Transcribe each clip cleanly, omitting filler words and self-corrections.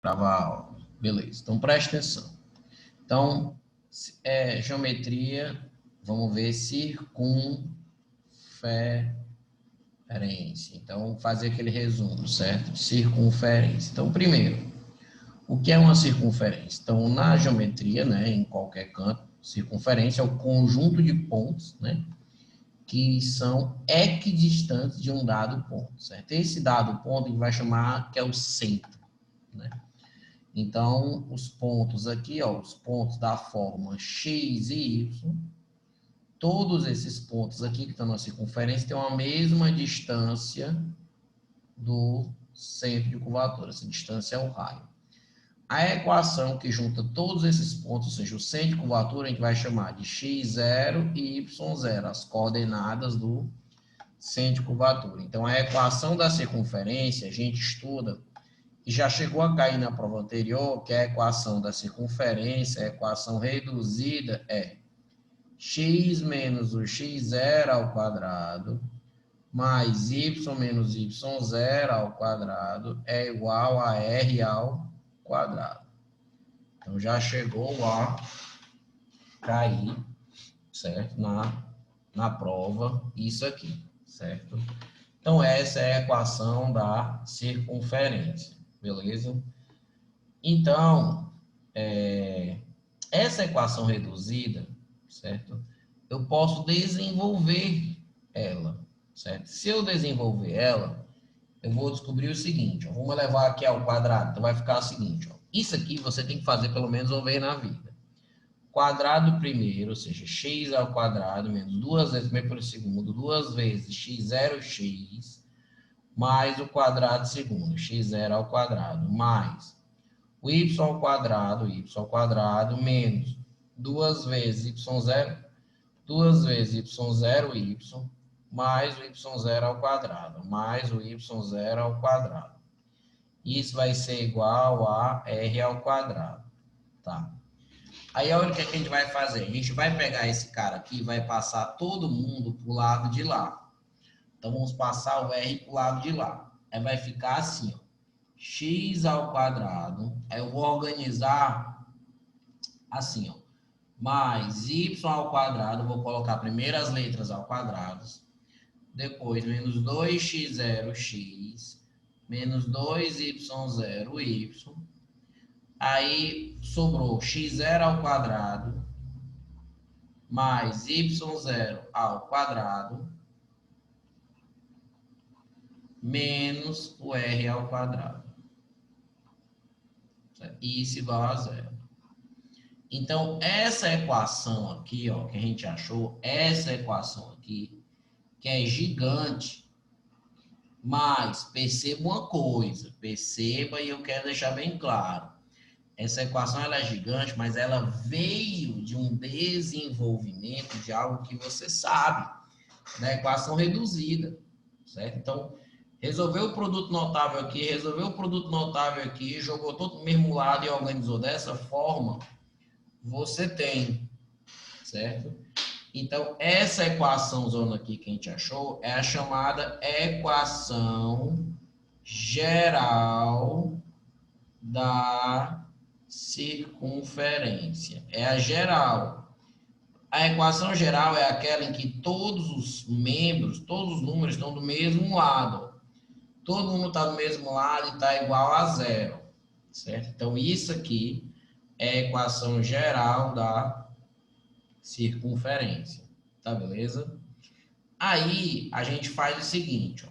gravar a aula. Beleza, então preste atenção. Então, geometria, vamos ver circunferência. Então, fazer aquele resumo, certo? Circunferência. Então, primeiro, o que é uma circunferência? Então, na geometria, né, em qualquer canto, circunferência é o conjunto de pontos, né, que são equidistantes de um dado ponto, certo? Esse dado ponto a gente vai chamar que é o centro, né? Então, os pontos aqui, ó, os pontos da forma x e y, todos esses pontos aqui que estão na circunferência têm a mesma distância do centro de curvatura. Essa distância é o raio. A equação que junta todos esses pontos, ou seja, o centro de curvatura, a gente vai chamar de x0 e y0, as coordenadas do centro de curvatura. Então, a equação da circunferência, a gente estuda, e já chegou a cair na prova anterior, que a equação da circunferência, a equação reduzida é x menos o x0 ao quadrado, mais y menos y0 ao quadrado, é igual a r ao quadrado. Então, já chegou a cair, certo? Na prova, isso aqui, certo? Então, essa é a equação da circunferência, beleza? Então, essa equação reduzida, certo? Eu posso desenvolver ela, certo? Se eu desenvolver ela, eu vou descobrir o seguinte, ó, vamos levar aqui ao quadrado, então vai ficar o seguinte, ó, isso aqui você tem que fazer pelo menos uma vez na vida. Quadrado primeiro, ou seja, x ao quadrado, menos 2 vezes meio pelo segundo, 2 vezes x0x, mais o quadrado segundo, x0 ao quadrado, mais o y ao quadrado, menos 2 vezes y0, 2 vezes y0y, mais o y0 ao quadrado, mais o y0 ao quadrado. Isso vai ser igual a r ao quadrado, tá? Aí olha o que a gente vai fazer. A gente vai pegar esse cara aqui e vai passar todo mundo para o lado de lá. Então, vamos passar o r para o lado de lá. Aí vai ficar assim, ó, x ao quadrado. Aí eu vou organizar assim, ó, mais y ao quadrado. Vou colocar primeiro as letras ao quadrado. Depois, menos 2x0x, menos 2y0y. Aí, sobrou x0 ao quadrado, mais y0 ao quadrado, menos o r ao quadrado. Isso igual a zero. Então, essa equação aqui, ó, que a gente achou, essa equação aqui, que é gigante, mas perceba uma coisa, perceba e eu quero deixar bem claro. Essa equação ela é gigante, mas ela veio de um desenvolvimento de algo que você sabe, da equação reduzida, certo? Então, resolveu o produto notável aqui, resolveu o produto notável aqui, jogou todo no mesmo lado e organizou dessa forma, você tem, certo? Então, essa equação zona aqui que a gente achou é a chamada equação geral da circunferência. É a geral. A equação geral é aquela em que todos os membros, todos os números estão do mesmo lado. Todo mundo está do mesmo lado e está igual a zero, certo? Então, isso aqui é a equação geral da circunferência, tá beleza? Aí, a gente faz o seguinte, ó.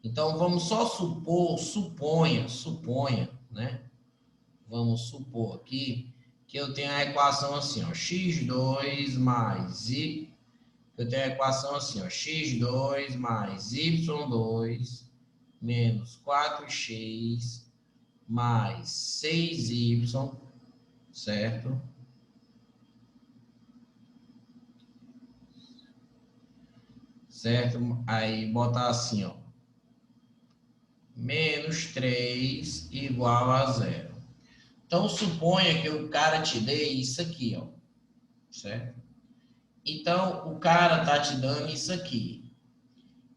Então, vamos só suponha, né? Vamos supor aqui que eu tenho a equação assim, ó, x2 mais y, eu tenho a equação assim, ó, x2 mais y2 menos 4x mais 6y, certo? Certo? Aí botar assim, ó, menos 3 igual a zero. Então, suponha que o cara te dê isso aqui, ó, certo? Então, o cara tá te dando isso aqui.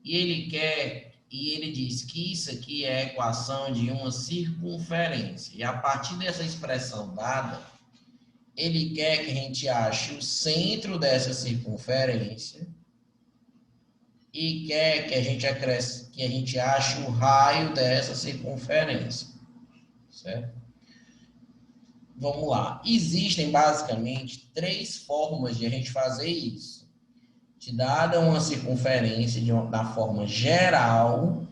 E ele quer e ele diz que isso aqui é a equação de uma circunferência. E a partir dessa expressão dada, ele quer que a gente ache o centro dessa circunferência e quer que a gente ache o raio dessa circunferência, certo? Vamos lá. Existem basicamente 3 formas de a gente fazer isso. Dada uma circunferência da forma geral,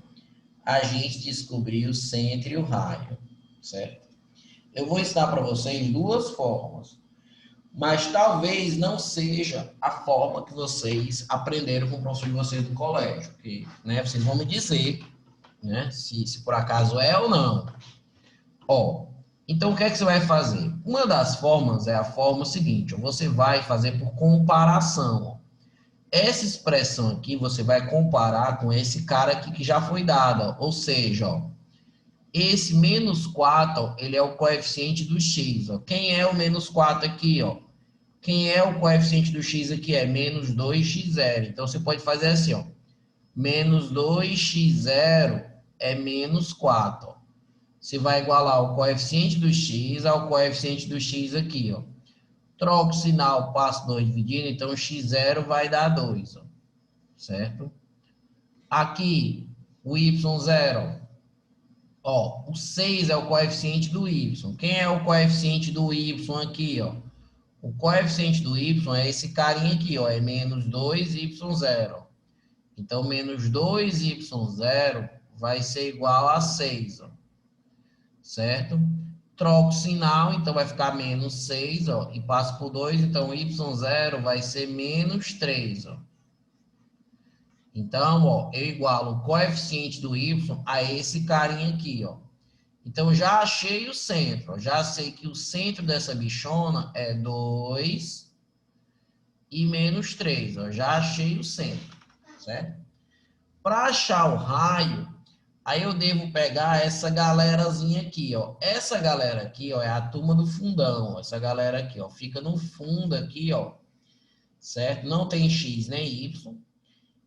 a gente descobrir o centro e o raio, certo? Eu vou ensinar para vocês 2 formas, mas talvez não seja a forma que vocês aprenderam com o professor de vocês no colégio, porque, né, vocês vão me dizer, né, se por acaso é ou não. Ó, então o que é que você vai fazer? Uma das formas é a forma seguinte, ó, você vai fazer por comparação, ó. Essa expressão aqui você vai comparar com esse cara aqui que já foi dada, ou seja, ó, esse menos 4, ó, ele é o coeficiente do x. Ó. Quem é o menos 4 aqui? Ó? Quem é o coeficiente do x aqui? É menos 2x0. Então, você pode fazer assim, ó, menos 2x0 é menos 4. Ó. Você vai igualar o coeficiente do x ao coeficiente do x aqui. Ó. Troca o sinal, passo 2 dividindo, então x0 vai dar 2. Ó. Certo? Aqui, o y0, ó, o 6 é o coeficiente do y. Quem é o coeficiente do y aqui, ó? O coeficiente do y é esse carinha aqui, ó, é menos 2y0. Então, menos 2y0 vai ser igual a 6, ó. Certo? Troco o sinal, então vai ficar menos 6, ó, e passo por 2, então y0 vai ser menos 3, ó. Então, ó, eu igualo o coeficiente do y a esse carinha aqui, ó. Então, já achei o centro, ó. Já sei que o centro dessa bichona é 2 e menos 3, ó. Já achei o centro, certo? Para achar o raio, aí eu devo pegar essa galerazinha aqui, ó. Essa galera aqui, ó, é a turma do fundão, ó. Essa galera aqui, ó, fica no fundo aqui, ó, certo? Não tem x nem y.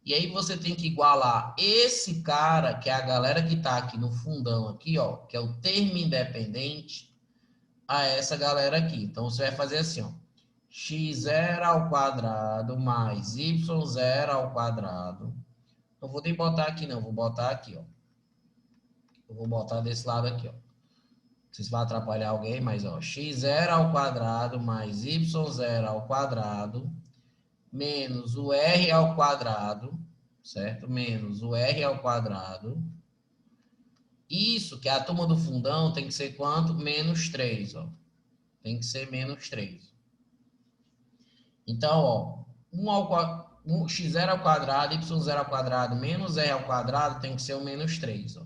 E aí você tem que igualar esse cara, que é a galera que está aqui no fundão, aqui, ó, que é o termo independente, a essa galera aqui. Então, você vai fazer assim, ó, x0 ao quadrado mais y0 ao quadrado. Não vou nem botar aqui, não. Vou botar aqui, ó. Eu vou botar desse lado aqui, ó. Não sei se vai atrapalhar alguém, mas, ó, x0 ao quadrado mais y0 ao quadrado menos o r ao quadrado, certo? Menos o r ao quadrado. Isso, que é a turma do fundão, tem que ser quanto? Menos 3, ó. Tem que ser menos 3. Então, ó, x0 ao quadrado, y0 ao quadrado, menos r ao quadrado, tem que ser o menos 3, ó.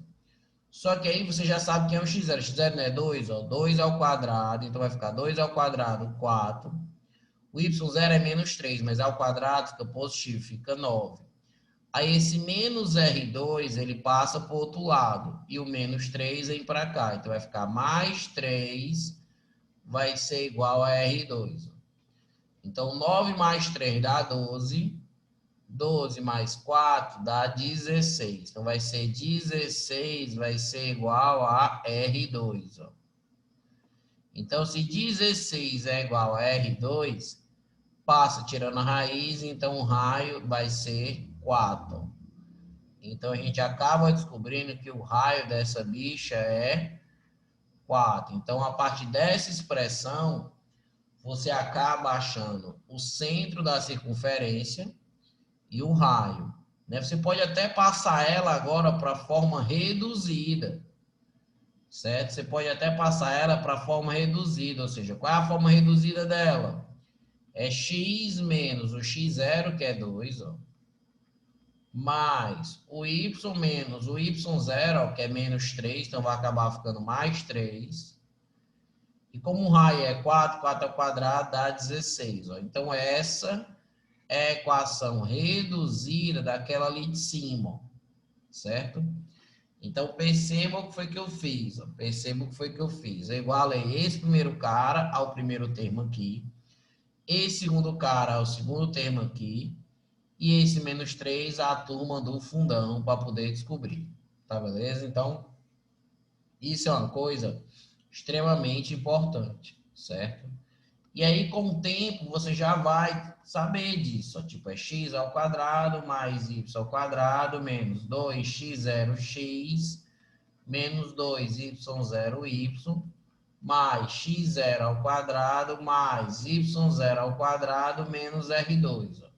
Só que aí você já sabe quem é o x0. X0 não é 2, ó. 2 ao quadrado, então vai ficar 2 ao quadrado, 4. O y0 é menos 3, mas ao quadrado fica positivo, fica 9. Aí esse menos R2, ele passa para o outro lado. E o menos 3 vem para cá. Então vai ficar mais 3 vai ser igual a R2. Então 9 mais 3 dá 12. 12 mais 4 dá 16. Então vai ser 16 vai ser igual a R2. Ó. Então se 16 é igual a R2, passa tirando a raiz, então o raio vai ser 4. Então, a gente acaba descobrindo que o raio dessa bicha é 4. Então, a partir dessa expressão, você acaba achando o centro da circunferência e o raio. Né? Você pode até passar ela agora para a forma reduzida. Certo? Você pode até passar ela para a forma reduzida. Ou seja, qual é a forma reduzida dela? É x menos o x0, que é 2, ó. Mais o y menos o y0, que é menos 3, então vai acabar ficando mais 3. E como o raio é 4, 4 ao quadrado dá 16. Ó. Então, essa é a equação reduzida daquela ali de cima, certo? Então, perceba o que foi que eu fiz. Ó. Perceba o que foi que eu fiz. Eu igualei esse primeiro cara ao primeiro termo aqui. Esse segundo cara ao segundo termo aqui. E esse menos 3, a turma do fundão para poder descobrir. Tá beleza? Então, isso é uma coisa extremamente importante, certo? E aí, com o tempo, você já vai saber disso. Ó, tipo, é x ao quadrado mais y ao quadrado menos 2x0x menos 2y0y mais x0 ao quadrado mais y0 ao quadrado menos R2. Ó.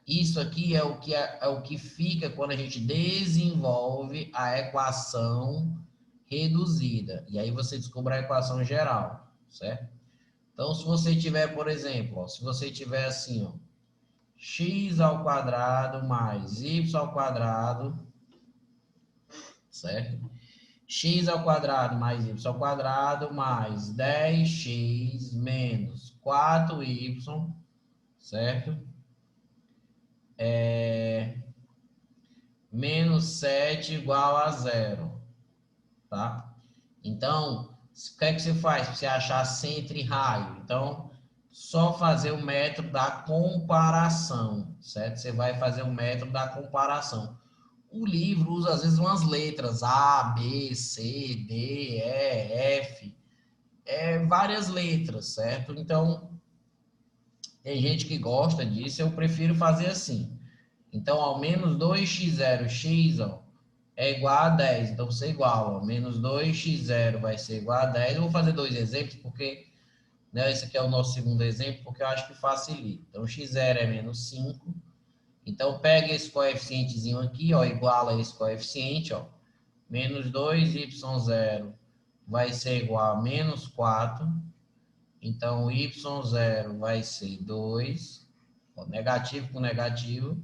Isso aqui é o que fica quando a gente desenvolve a equação reduzida. E aí você descobre a equação geral, certo? Então, se você tiver, por exemplo, ó, se você tiver assim, ó, x ao quadrado mais y ao quadrado, certo? X ao quadrado mais y ao quadrado mais 10x menos 4y, certo? Menos 7 igual a zero, tá? Então, o que é que você faz para você achar centro e raio? Então, só fazer o método da comparação, certo? Você vai fazer o método da comparação. O livro usa, às vezes, umas letras A, B, C, D, E, F, várias letras, certo? Então, tem gente que gosta disso, eu prefiro fazer assim. Então, ao menos 2x0x, ó, é igual a 10. Então, você iguala, ó, menos 2x0 vai ser igual a 10. Eu vou fazer dois exemplos, porque, né, esse aqui é o nosso segundo exemplo, porque eu acho que facilita. Então, x0 é menos 5. Então, pega esse coeficientezinho aqui, ó, iguala esse coeficiente, ó. Menos 2y0 vai ser igual a menos 4. Então, y0 vai ser 2. Ó, negativo com negativo.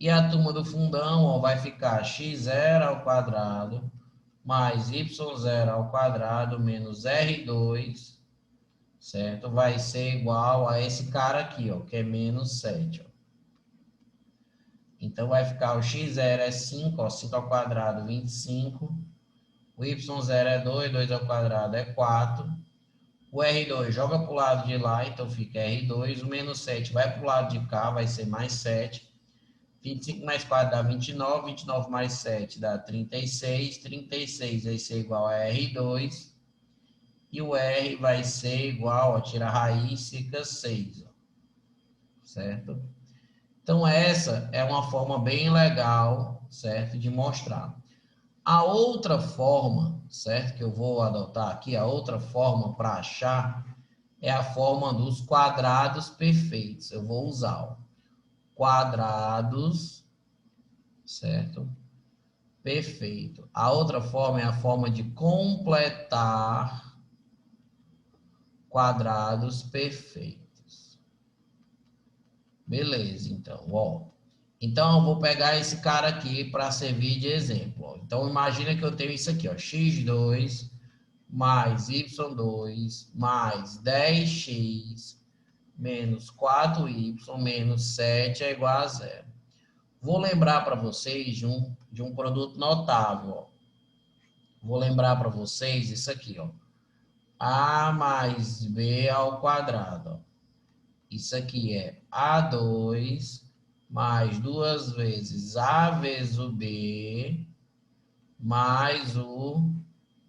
E a turma do fundão, ó, vai ficar x0 ao quadrado mais y0 ao quadrado menos R2, certo? Vai ser igual a esse cara aqui, ó, que é menos 7. Ó. Então, vai ficar o x0 é 5, ó, 5 ao quadrado, 25. O y0 é 2, 2 ao quadrado é 4. O R2 joga para o lado de lá, então fica R2. O menos 7 vai para o lado de cá, vai ser mais 7. 25 mais 4 dá 29, 29 mais 7 dá 36, 36 vai ser igual a R2, e o R vai ser igual, ó, tira a raiz, fica 6, ó, certo? Então, essa é uma forma bem legal, certo, de mostrar. A outra forma, certo, que eu vou adotar aqui, a outra forma para achar é a forma dos quadrados perfeitos. Eu vou usar, ó, quadrados, certo? Perfeito. A outra forma é a forma de completar quadrados perfeitos. Beleza, então, ó. Então, eu vou pegar esse cara aqui para servir de exemplo. Ó. Então, imagina que eu tenho isso aqui, ó, x2 mais y2 mais 10x menos 4y menos 7 é igual a zero. Vou lembrar para vocês de um produto notável, ó. Vou lembrar para vocês isso aqui, ó. A mais B ao quadrado. Ó. Isso aqui é A2 mais 2 vezes A vezes o B mais o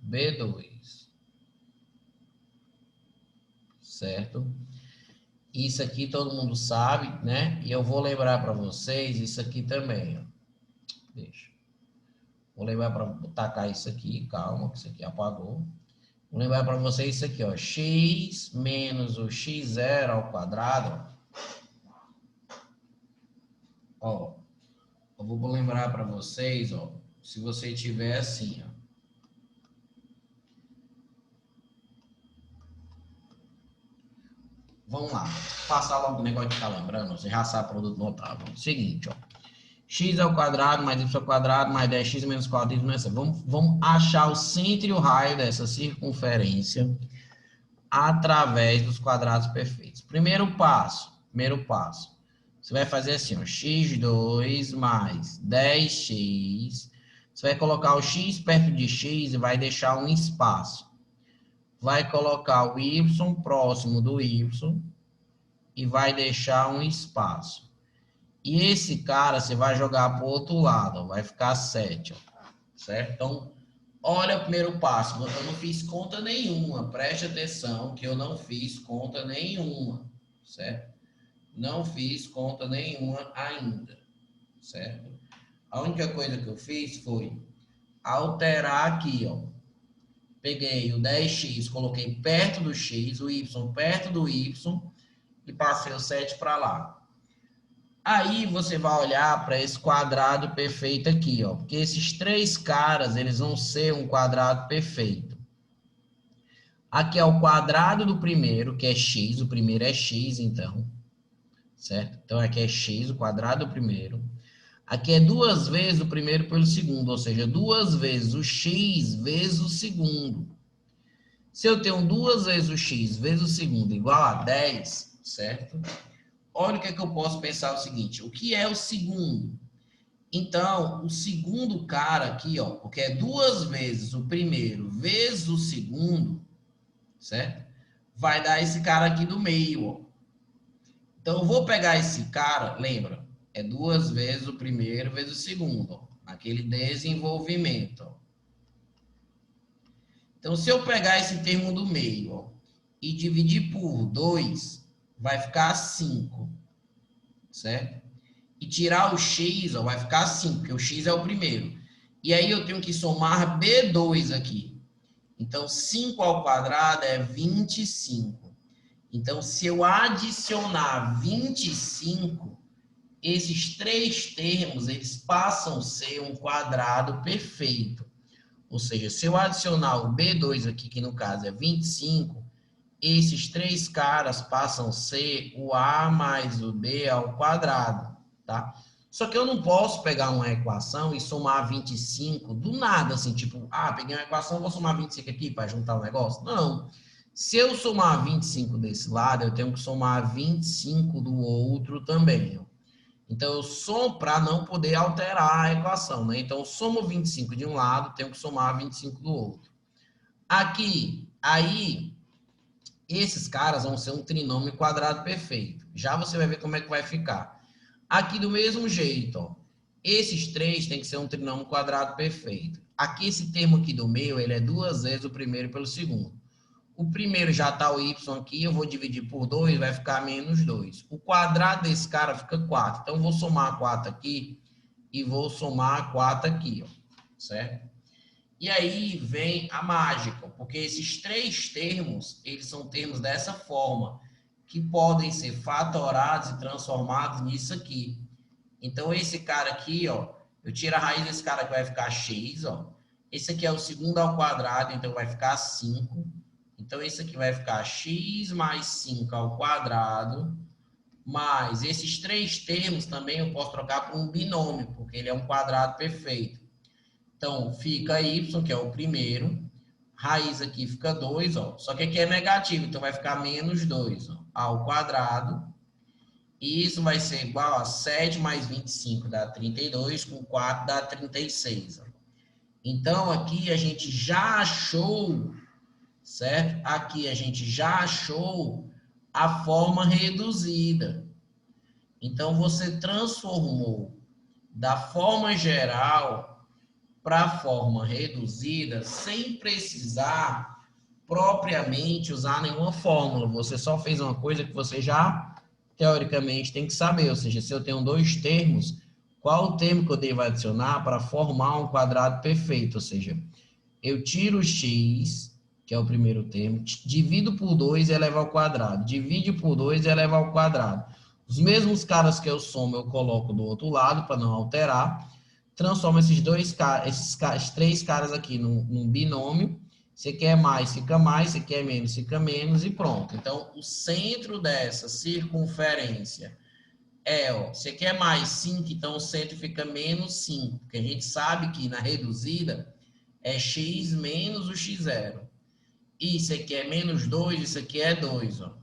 B2. Certo? Isso aqui todo mundo sabe, né? E eu vou lembrar para vocês isso aqui também, ó. Deixa. Vou lembrar para tacar isso aqui, calma, que isso aqui apagou. Vou lembrar para vocês isso aqui, ó. X menos o x0 ao quadrado. Ó, eu vou lembrar para vocês, ó. Se você tiver assim, ó. Vamos lá. Passar logo o negócio de ficar lembrando. Você já sabe produto notável. Seguinte, ó. X ao quadrado mais y ao quadrado mais 10x menos 4y menos 7. Vamos achar o centro e o raio dessa circunferência através dos quadrados perfeitos. Primeiro passo. Você vai fazer assim, ó, x2 mais 10x. Você vai colocar o x perto de x e vai deixar um espaço. Vai colocar o y próximo do y e vai deixar um espaço. E esse cara você vai jogar para o outro lado, ó, vai ficar 7, ó, certo? Então, olha o primeiro passo. Eu não fiz conta nenhuma, preste atenção que eu não fiz conta nenhuma, certo? Não fiz conta nenhuma ainda, certo? A única coisa que eu fiz foi alterar aqui, ó. Peguei o 10x, coloquei perto do x, o y perto do y e passei o 7 para lá. Aí você vai olhar para esse quadrado perfeito aqui, ó, porque esses três caras, eles vão ser um quadrado perfeito. Aqui é o quadrado do primeiro, que é x, o primeiro é x, então, certo? Então aqui é x, o quadrado do primeiro. Aqui é duas vezes o primeiro pelo segundo, ou seja, duas vezes o x vezes o segundo. Se eu tenho duas vezes o x vezes o segundo igual a 10, certo? Olha o que é que eu posso pensar o seguinte, o que é o segundo? Então, o segundo cara aqui, ó, porque é duas vezes o primeiro vezes o segundo, certo? Vai dar esse cara aqui do meio, ó. Então, eu vou pegar esse cara, lembra? É duas vezes o primeiro vezes o segundo, ó, aquele desenvolvimento, ó. Então, se eu pegar esse termo do meio, ó, e dividir por 2, vai ficar 5, certo? E tirar o x, ó, vai ficar 5, porque o x é o primeiro. E aí eu tenho que somar B2 aqui. Então, 5 ao quadrado é 25. Então, se eu adicionar 25, esses três termos, eles passam a ser um quadrado perfeito. Ou seja, se eu adicionar o B2 aqui, que no caso é 25, esses três caras passam a ser o A mais o B ao quadrado, tá? Só que eu não posso pegar uma equação e somar 25 do nada, assim, tipo, peguei uma equação, vou somar 25 aqui para juntar o negócio. Não. Se eu somar 25 desse lado, eu tenho que somar 25 do outro também. Então, eu somo para não poder alterar a equação, né? Então, eu somo 25 de um lado, tenho que somar 25 do outro. Aqui, aí, esses caras vão ser um trinômio quadrado perfeito. Já você vai ver como é que vai ficar. Aqui do mesmo jeito, ó. Esses três tem que ser um trinômio quadrado perfeito. Aqui esse termo aqui do meio, ele é duas vezes o primeiro pelo segundo. O primeiro já está o y aqui, eu vou dividir por 2, vai ficar menos 2. O quadrado desse cara fica 4. Então, eu vou somar 4 aqui e vou somar 4 aqui, ó, certo? E aí vem a mágica, porque esses três termos, eles são termos dessa forma, que podem ser fatorados e transformados nisso aqui. Então, esse cara aqui, ó, eu tiro a raiz desse cara que vai ficar x, ó. Esse aqui é o segundo ao quadrado, então vai ficar 5. Então, esse aqui vai ficar x mais 5 ao quadrado, mais esses três termos também eu posso trocar por um binômio, porque ele é um quadrado perfeito. Então, fica y, que é o primeiro, raiz aqui fica 2, ó, só que aqui é negativo, então vai ficar menos 2, ó, ao quadrado, e isso vai ser igual a 7 mais 25 dá 32, com 4 dá 36. Ó. Então, aqui a gente já achou, certo? Aqui a gente já achou a forma reduzida. Então, você transformou da forma geral para a forma reduzida sem precisar propriamente usar nenhuma fórmula. Você só fez uma coisa que você já, teoricamente, tem que saber. Ou seja, se eu tenho dois termos, qual o termo que eu devo adicionar para formar um quadrado perfeito? Ou seja, eu tiro o x, que é o primeiro termo, divido por 2 e elevo ao quadrado. Divide por 2 e eleva ao quadrado. Os mesmos caras que eu somo, eu coloco do outro lado, para não alterar. Transformo esses três caras aqui num binômio. Se quer mais, fica mais. Se quer menos, fica menos. E pronto. Então, o centro dessa circunferência é, ó, você quer mais 5, então o centro fica menos 5. Porque a gente sabe que na reduzida é x menos o x0. Isso aqui é menos 2, isso aqui é 2, ó.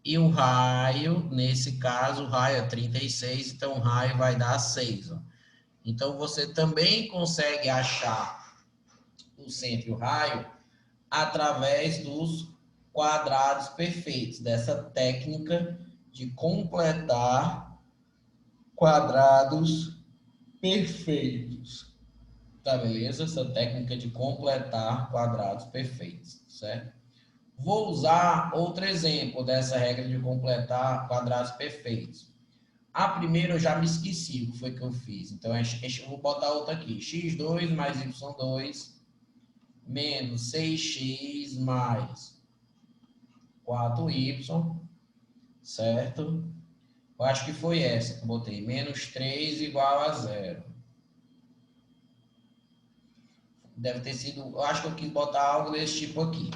E o raio, nesse caso, o raio é 36, então o raio vai dar 6, ó. Então, você também consegue achar o centro e o raio através dos quadrados perfeitos, dessa técnica de completar quadrados perfeitos. Tá, beleza? Essa técnica de completar quadrados perfeitos, certo? Vou usar outro exemplo dessa regra de completar quadrados perfeitos. A primeira eu já me esqueci o que foi que eu fiz. Então, eu vou botar outra aqui. x2 mais y2 menos 6x mais 4y, certo? Eu acho que foi essa que eu botei. Menos 3 igual a 0. Deve ter sido... Eu acho que eu quis botar algo desse tipo aqui,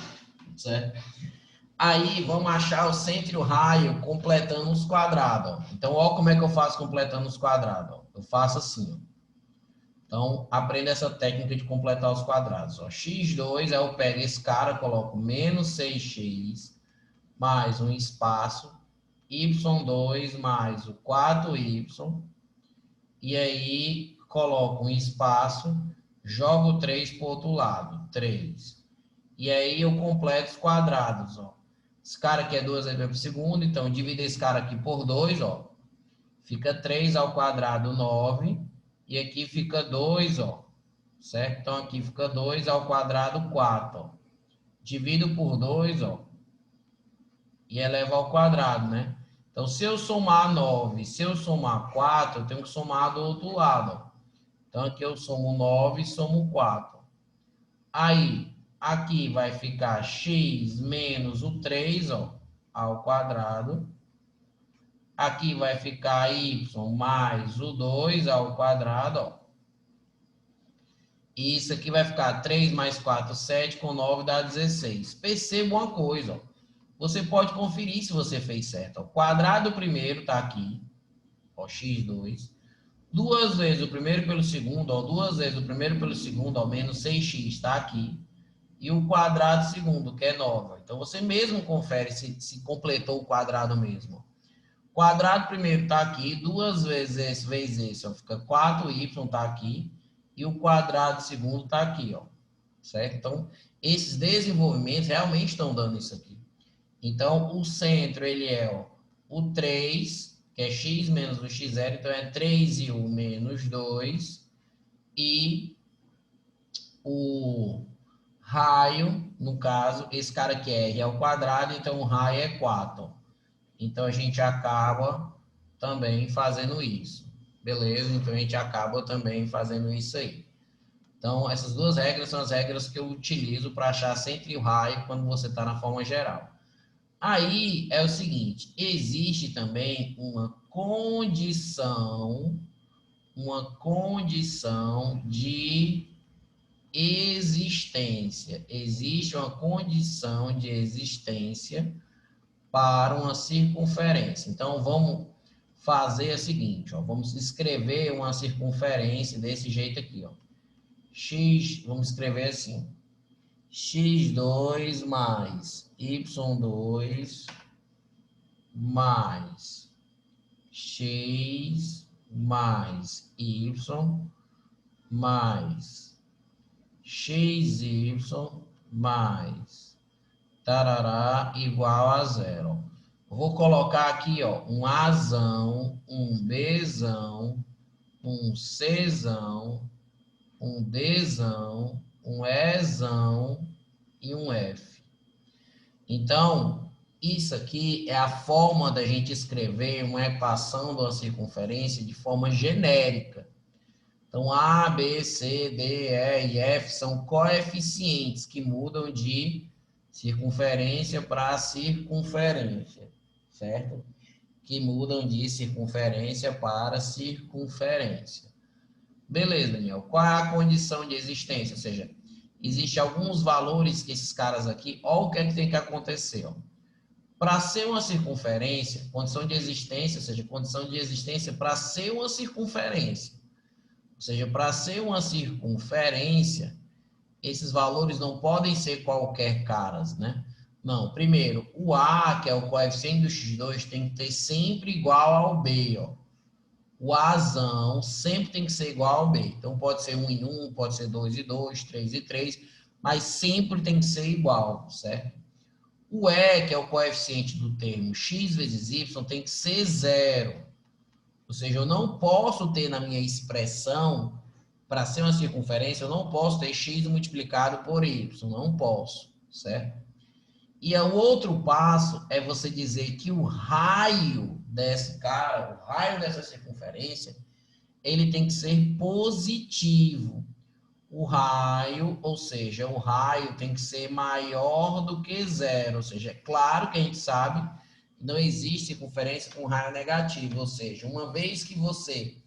certo? Aí, vamos achar o centro e o raio completando os quadrados. Ó. Então, olha como é que eu faço completando os quadrados. Ó. Eu faço assim, ó. Então, aprenda essa técnica de completar os quadrados. Ó. x2, aí eu pego esse cara, coloco menos 6x, mais um espaço, y2 mais o 4y, e aí coloco um espaço, jogo 3 para o outro lado, 3. E aí eu completo os quadrados, ó. Esse cara aqui é 2 vezes por segundo, então divido esse cara aqui por 2, ó. Fica 3 ao quadrado, 9. E aqui fica 2, ó. Certo? Então, aqui fica 2 ao quadrado, 4, ó. Divido por 2, ó. E eleva ao quadrado, né? Então, se eu somar 9, se eu somar 4, eu tenho que somar do outro lado, ó. Então, aqui eu somo 9 e somo 4. Aí, aqui vai ficar x menos o 3, ó, ao quadrado. Aqui vai ficar y mais o 2 ao quadrado, ó. E isso aqui vai ficar 3 mais 4, 7, com 9 dá 16. Perceba uma coisa, ó. Você pode conferir se você fez certo. Ó. O quadrado primeiro está aqui, ó, x2. Duas vezes o primeiro pelo segundo, ó, duas vezes o primeiro pelo segundo, ó, menos 6x está aqui. E o quadrado segundo, que é 9. Então, você mesmo confere se completou o quadrado mesmo. O quadrado primeiro está aqui, duas vezes esse, ó, fica 4y está aqui. E o quadrado segundo está aqui, ó, certo? Então, esses desenvolvimentos realmente estão dando isso aqui. Então, o centro, ele é ó, o 3, que é x menos o x0, então é 3i menos 2, e o raio, no caso, esse cara aqui é r ao quadrado, então o raio é 4. Então, a gente acaba também fazendo isso. Beleza? Então, a gente acaba também fazendo isso aí. Então, essas duas regras são as regras que eu utilizo para achar centro e o raio quando você está na forma geral. Aí é o seguinte, existe também uma condição de existência. Existe uma condição de existência para uma circunferência. Então, vamos fazer o seguinte, ó, vamos escrever uma circunferência desse jeito aqui, ó. X, vamos escrever assim, x2 mais y2 mais x mais y mais xy mais tarará igual a 0. Vou colocar aqui, ó, um Azão, um Bzão, um Czão, um Dzão, um Ezão e um F. Então, isso aqui é a forma da gente escrever uma equação de uma circunferência de forma genérica. Então, A, B, C, D, E e F são coeficientes que mudam de circunferência para circunferência, certo? Que mudam de circunferência para circunferência. Beleza, Daniel. Qual é a condição de existência? Ou seja, existe alguns valores que esses caras aqui, olha o que é que tem que acontecer. Para ser uma circunferência, condição de existência, ou seja, condição de existência para ser uma circunferência. Ou seja, para ser uma circunferência, esses valores não podem ser qualquer caras, né? Não, primeiro, o A, que é o coeficiente do x2, tem que ter sempre igual ao B, ó. O Azão sempre tem que ser igual ao B. Então, pode ser 1 em 1, pode ser 2 e 2, 3 e 3, mas sempre tem que ser igual, certo? O E, que é o coeficiente do termo x vezes y, tem que ser 0. Ou seja, eu não posso ter na minha expressão, para ser uma circunferência, eu não posso ter x multiplicado por y, não posso, certo? E o outro passo é você dizer que o raio desse cara, o raio dessa circunferência, ele tem que ser positivo. O raio, ou seja, o raio tem que ser maior do que zero. Ou seja, é claro que a gente sabe que não existe circunferência com raio negativo. Ou seja, uma vez que você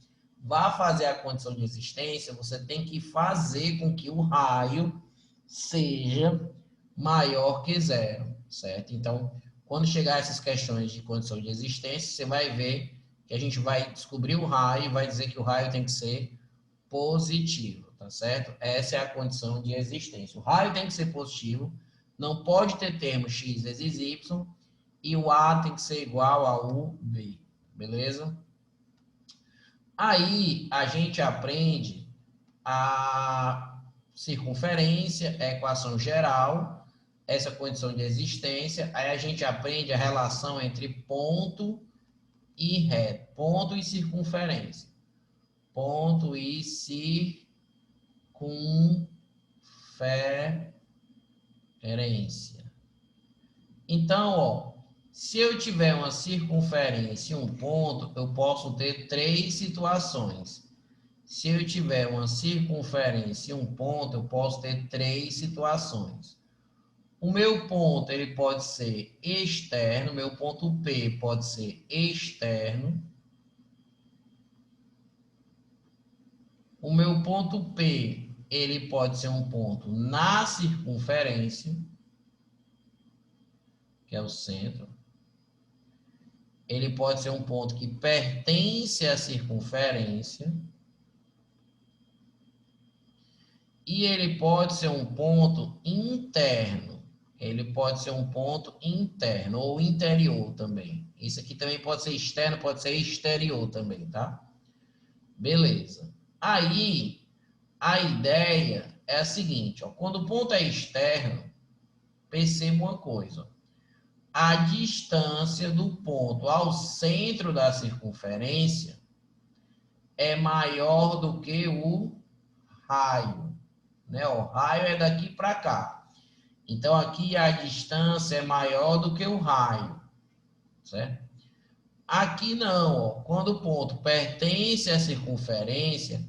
vá fazer a condição de existência, você tem que fazer com que o raio seja maior que zero, certo? Então, quando chegar essas questões de condição de existência, você vai ver que a gente vai descobrir o raio e vai dizer que o raio tem que ser positivo, tá certo? Essa é a condição de existência. O raio tem que ser positivo, não pode ter termo x vezes y, e o A tem que ser igual a UB, beleza? Aí a gente aprende a circunferência, a equação geral, essa condição de existência, aí a gente aprende a relação entre ponto e reto, ponto e circunferência. Ponto e circunferência. Então, ó, se eu tiver uma circunferência e um ponto, eu posso ter três situações. Se eu tiver uma circunferência e um ponto, eu posso ter três situações. O meu ponto, ele pode ser externo, meu ponto P pode ser externo. O meu ponto P, ele pode ser um ponto na circunferência, que é o centro. Ele pode ser um ponto que pertence à circunferência. E ele pode ser um ponto interno. Ele pode ser um ponto interno ou interior também. Isso aqui também pode ser externo, pode ser exterior também, tá? Beleza. Aí, a ideia é a seguinte, ó, quando o ponto é externo, perceba uma coisa. Ó, a distância do ponto ao centro da circunferência é maior do que o raio, né? O raio é daqui para cá. Então, aqui a distância é maior do que o raio, certo? Aqui não, ó. Quando o ponto pertence à circunferência,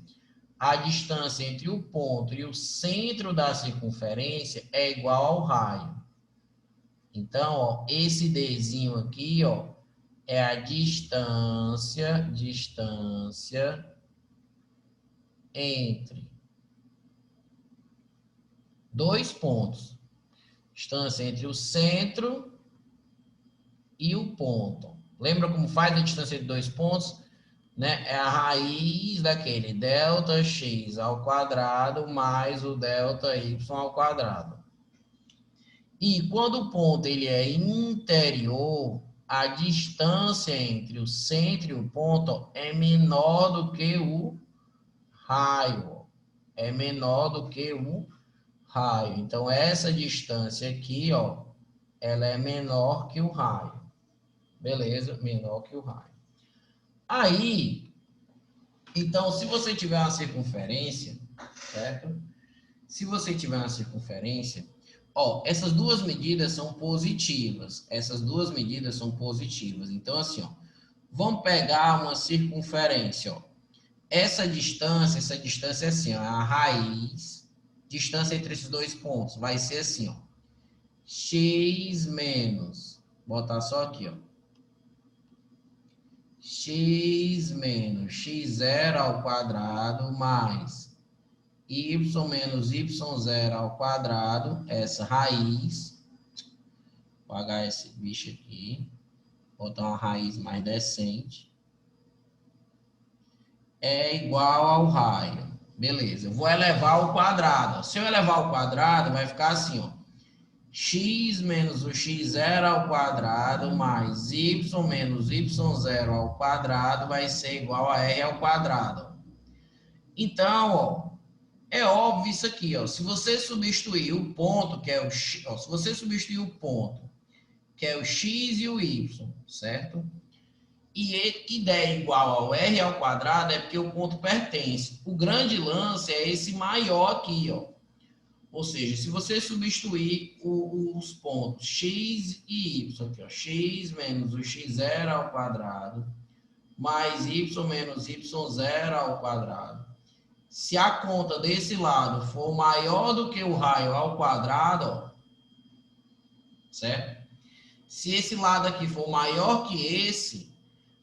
a distância entre o ponto e o centro da circunferência é igual ao raio. Então, ó, esse Dzinho aqui, ó, é a distância entre dois pontos. Distância entre o centro e o ponto. Lembra como faz a distância entre dois pontos? Né? É a raiz daquele delta x ao quadrado mais o delta y ao quadrado. E quando o ponto ele é interior, a distância entre o centro e o ponto é menor do que o raio. É menor do que o raio. Então, essa distância aqui, ó, ela é menor que o raio. Beleza? Menor que o raio. Aí, então, se você tiver uma circunferência, certo? Se você tiver uma circunferência, ó, essas duas medidas são positivas. Essas duas medidas são positivas. Então, assim, ó, vamos pegar uma circunferência, ó. Essa distância é assim, ó, a raiz, distância entre esses dois pontos, vai ser assim, ó, x menos, botar só aqui, ó, x menos x0 ao quadrado mais y menos y0 ao quadrado, essa raiz, vou apagar esse bicho aqui, botar uma raiz mais decente, é igual ao raio. Beleza, eu vou elevar ao quadrado. Se eu elevar ao quadrado, vai ficar assim, ó, x menos o x0 ao quadrado mais y menos y0 ao quadrado vai ser igual a r ao quadrado. Então, ó, é óbvio isso aqui, ó. Se você substituir o ponto, que é o x, ó, se você substituir o ponto, que é o x e o y, certo? e der igual ao R ao quadrado é porque o ponto pertence. O grande lance é esse maior aqui, ó. Ou seja, se você substituir os pontos x e y, aqui, ó, x menos o x0 ao quadrado, mais y menos y0 ao quadrado. Se a conta desse lado for maior do que o raio ao quadrado, ó, certo? Se esse lado aqui for maior que esse,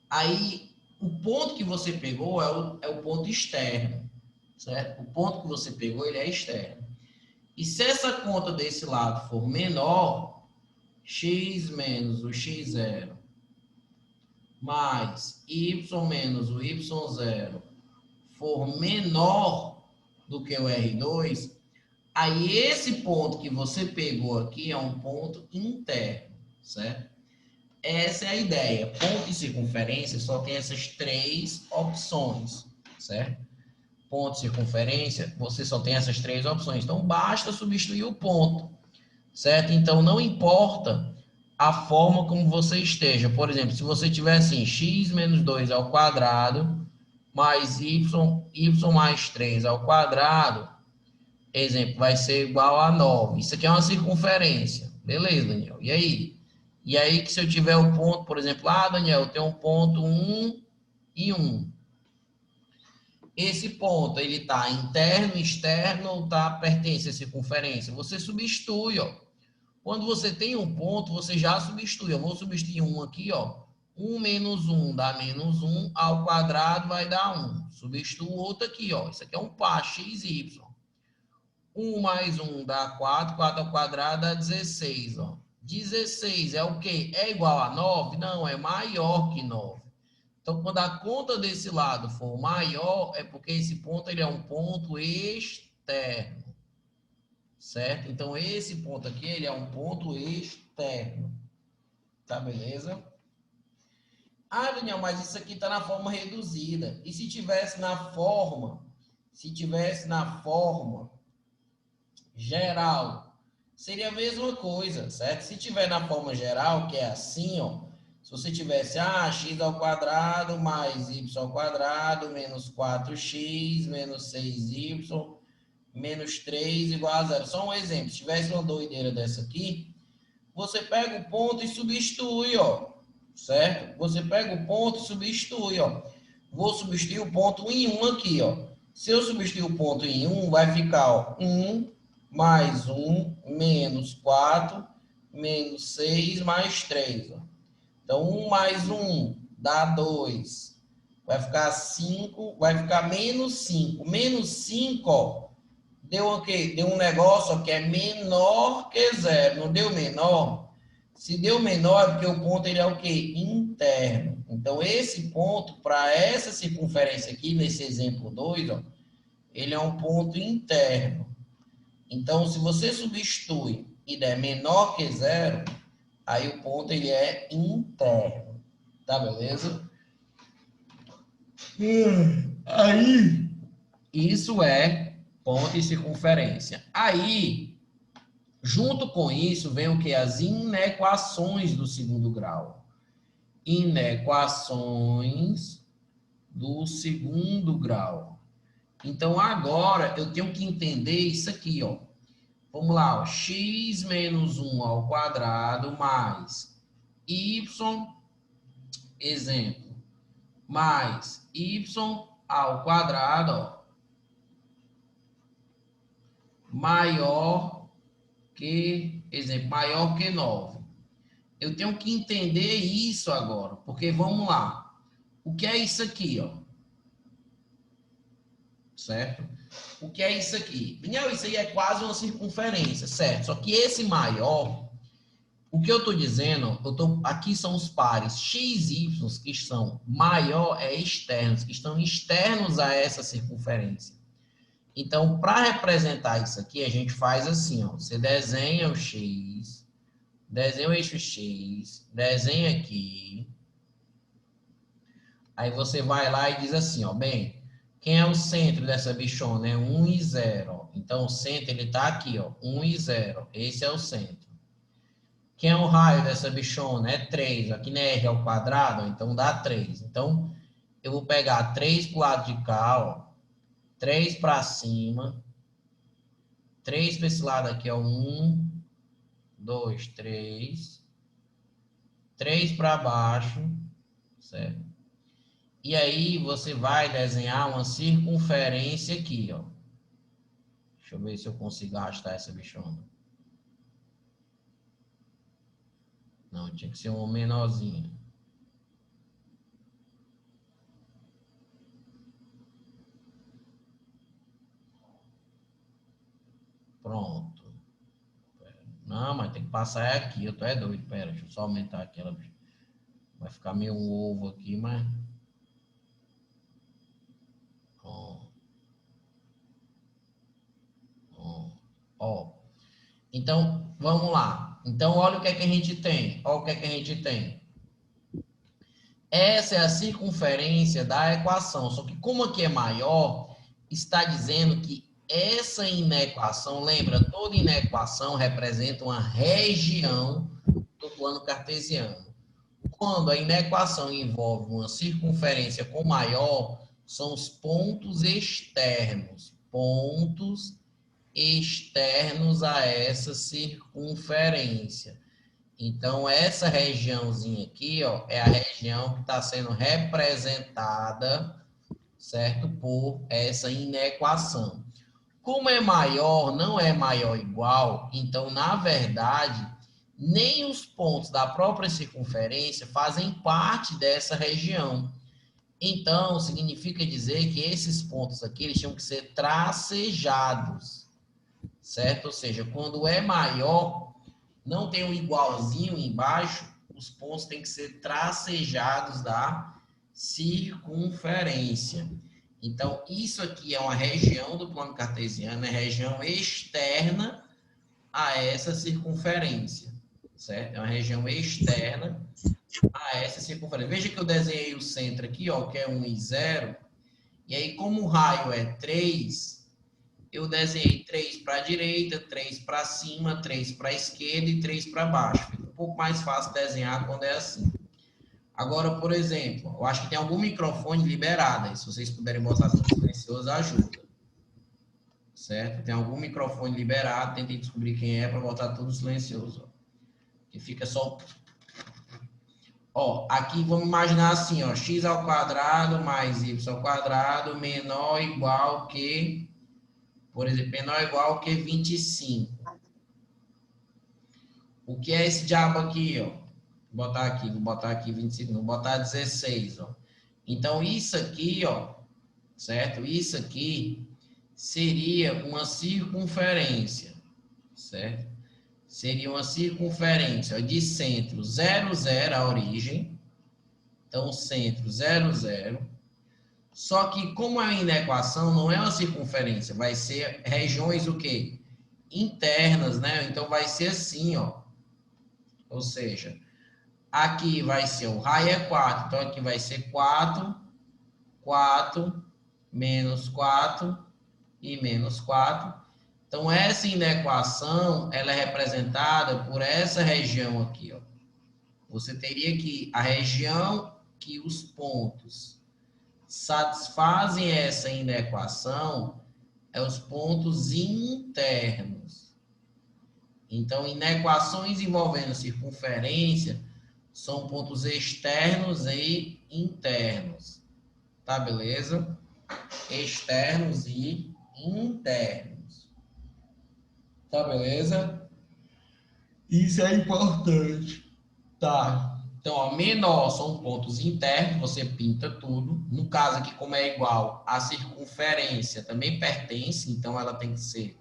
aí o ponto que você pegou é o ponto externo, certo? O ponto que você pegou, ele é externo. E se essa conta desse lado for menor, x menos o x0 mais y menos o y0 for menor do que o R2, aí esse ponto que você pegou aqui é um ponto interno, certo? Essa é a ideia. Ponto e circunferência só tem essas três opções, certo? Ponto e circunferência, você só tem essas três opções. Então, basta substituir o ponto, certo? Então, não importa a forma como você esteja. Por exemplo, se você tiver assim, x menos 2 ao quadrado, mais y mais 3 ao quadrado, exemplo, vai ser igual a 9. Isso aqui é uma circunferência. Beleza, Daniel. E aí? E aí que se eu tiver o ponto, por exemplo, Daniel, eu tenho um ponto 1 e 1. Esse ponto, ele está interno, externo ou pertence à circunferência? Você substitui, ó. Quando você tem um ponto, você já substitui. Eu vou substituir um aqui, ó. 1 menos 1 dá menos 1, ao quadrado vai dar 1. Substituo o outro aqui, ó. Isso aqui é um par, x, y. 1 mais 1 dá 4, 4 ao quadrado dá 16, ó. 16 é o quê? É igual a 9? Não, é maior que 9. Então, quando a conta desse lado for maior, é porque esse ponto ele é um ponto externo, certo? Então, esse ponto aqui ele é um ponto externo, tá beleza? Daniel, mas isso aqui está na forma reduzida. E se tivesse na forma geral, seria a mesma coisa, certo? Se tiver na forma geral, que é assim, ó. Se você tivesse x ao quadrado mais y ao quadrado menos 4x menos 6y menos 3 igual a 0. Só um exemplo. Se tivesse uma doideira dessa aqui, você pega o ponto e substitui, ó. Certo? Você pega o ponto e substitui, ó. Vou substituir o ponto em 1 aqui, ó. Se eu substituir o ponto em 1, vai ficar, ó, 1 mais 1 menos 4 menos 6 mais 3, ó. Então, 1 mais 1 dá 2. Vai ficar 5, vai ficar menos 5. Menos 5, ó, deu o quê? Deu um negócio ó, que é menor que 0. Não deu menor? Se deu menor, é porque o ponto ele é o quê? Interno. Então, esse ponto, para essa circunferência aqui, nesse exemplo 2, ó, ele é um ponto interno. Então, se você substitui e der menor que 0, aí o ponto ele é interno, tá beleza? Aí, isso é ponto e circunferência. Aí, junto com isso, vem o que? As inequações do segundo grau. Inequações do segundo grau. Então, agora, eu tenho que entender isso aqui, ó. Vamos lá, ó. X menos 1 ao quadrado mais y, exemplo, mais y ao quadrado, ó, maior que, exemplo, maior que 9. Eu tenho que entender isso agora, porque vamos lá. O que é isso aqui, ó? Certo? O que é isso aqui? Daniel, isso aí é quase uma circunferência, certo? Só que esse maior, o que eu estou dizendo, aqui são os pares x e y que são maior é externos, que estão externos a essa circunferência. Então, para representar isso aqui, a gente faz assim, ó. Você desenha o x, desenha o eixo x, desenha aqui. Aí você vai lá e diz assim, ó, bem, quem é o centro dessa bichona? É 1 e 0. Então, o centro, ele tá aqui, ó, 1 e 0. Esse é o centro. Quem é o raio dessa bichona? É 3. Aqui na R é o quadrado, então dá 3. Então, eu vou pegar 3 para o lado de cá, ó. 3 para cima. 3 para esse lado aqui, ó. 1, 2, 3. 3 para baixo, certo? E aí, você vai desenhar uma circunferência aqui, ó. Deixa eu ver se eu consigo arrastar essa bichona. Não, tinha que ser uma menorzinha. Pronto. Não, mas tem que passar aqui. Eu tô doido. Pera, deixa eu só aumentar aquela. Vai ficar meio um ovo aqui, mas... Ó. Ó. Ó. Então, vamos lá. Então, olha o que é que a gente tem. Olha o que é que a gente tem. Essa é a circunferência da equação. Só que como aqui é maior, está dizendo que essa inequação, lembra, toda inequação representa uma região do plano cartesiano. Quando a inequação envolve uma circunferência com maior, são os pontos externos. Pontos externos a essa circunferência. Então, essa regiãozinha aqui, ó, é a região que está sendo representada, certo? Por essa inequação. Como é maior, não é maior igual, então, na verdade, nem os pontos da própria circunferência fazem parte dessa região. Então, significa dizer que esses pontos aqui, eles tinham que ser tracejados, certo? Ou seja, quando é maior, não tem um igualzinho embaixo, os pontos têm que ser tracejados da circunferência. Então, isso aqui é uma região do plano cartesiano, é região externa a essa circunferência, certo? É uma região externa a essa circunferência. Veja que eu desenhei o centro aqui, ó, que é 1 e 0, e aí como o raio é 3, eu desenhei 3 para a direita, 3 para cima, 3 para a esquerda e 3 para baixo. Fica um pouco mais fácil desenhar quando é assim. Agora, por exemplo, eu acho que tem algum microfone liberado aí. Se vocês puderem botar tudo silencioso, ajuda. Certo? Tem algum microfone liberado, tentem descobrir quem é para botar tudo silencioso. Ó. Que fica só... Ó, aqui vamos imaginar assim, ó, x ao quadrado mais y ao quadrado menor ou igual que... Por exemplo, menor ou igual que 25. O que é esse diabo aqui, ó? Vou botar aqui 25, vou botar 16, ó. Então, isso aqui, ó, certo? Isso aqui seria uma circunferência, certo? Seria uma circunferência ó, de centro 0, 0, a origem. Então, centro 0, 0. Só que, como a inequação não é uma circunferência, vai ser regiões o quê? Internas, né? Então, vai ser assim, ó. Ou seja, aqui vai ser o raio é 4, então aqui vai ser 4, 4, menos 4 e menos 4. Então, essa inequação, ela é representada por essa região aqui, ó. Você teria que a região que os pontos satisfazem essa inequação é os pontos internos. Então, inequações envolvendo circunferência são pontos externos e internos. Tá, beleza? Externos e internos. Tá, beleza? Isso é importante. Tá. Então, ó, menor são pontos internos, você pinta tudo. No caso aqui, como é igual, a circunferência também pertence, então ela tem que ser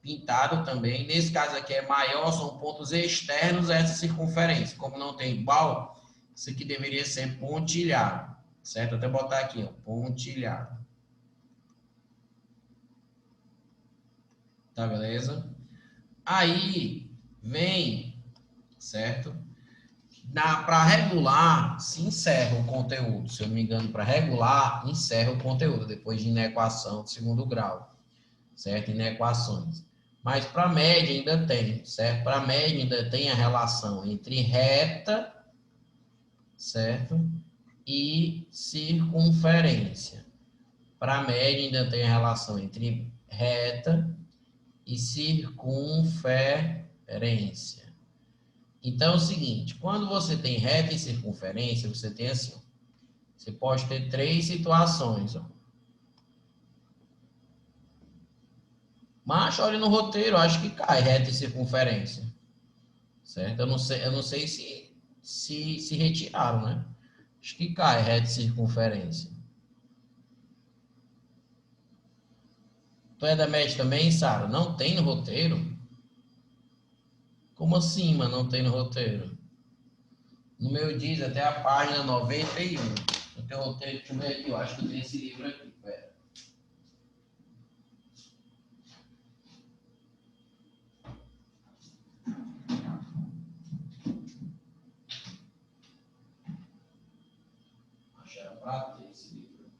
pintada também. Nesse caso aqui é maior, são pontos externos a essa circunferência. Como não tem igual, isso aqui deveria ser pontilhado, certo? Até botar aqui, ó, pontilhado. Tá, beleza? Aí, vem, certo? Para regular, se encerra o conteúdo. Se eu não me engano, para regular, encerra o conteúdo, depois de inequação de segundo grau, certo? Inequações. Mas para a média ainda tem, certo? Para a média ainda tem a relação entre reta, certo? E circunferência. Para a média ainda tem a relação entre reta e circunferência. Então é o seguinte, quando você tem reta e circunferência, você tem assim, ó, você pode ter três situações, ó. Mas olha no roteiro, acho que cai reta e circunferência, certo? Eu não sei se retiraram, né? Acho que cai reta e circunferência. Tu é da média também, Sara? Não tem no roteiro? Como assim, mano, não tem no roteiro? No meu diz até a página 91. No teu roteiro, deixa eu ver aqui, eu acho que eu tenho esse livro aqui, pera. Acho que era pra ter esse livro aqui.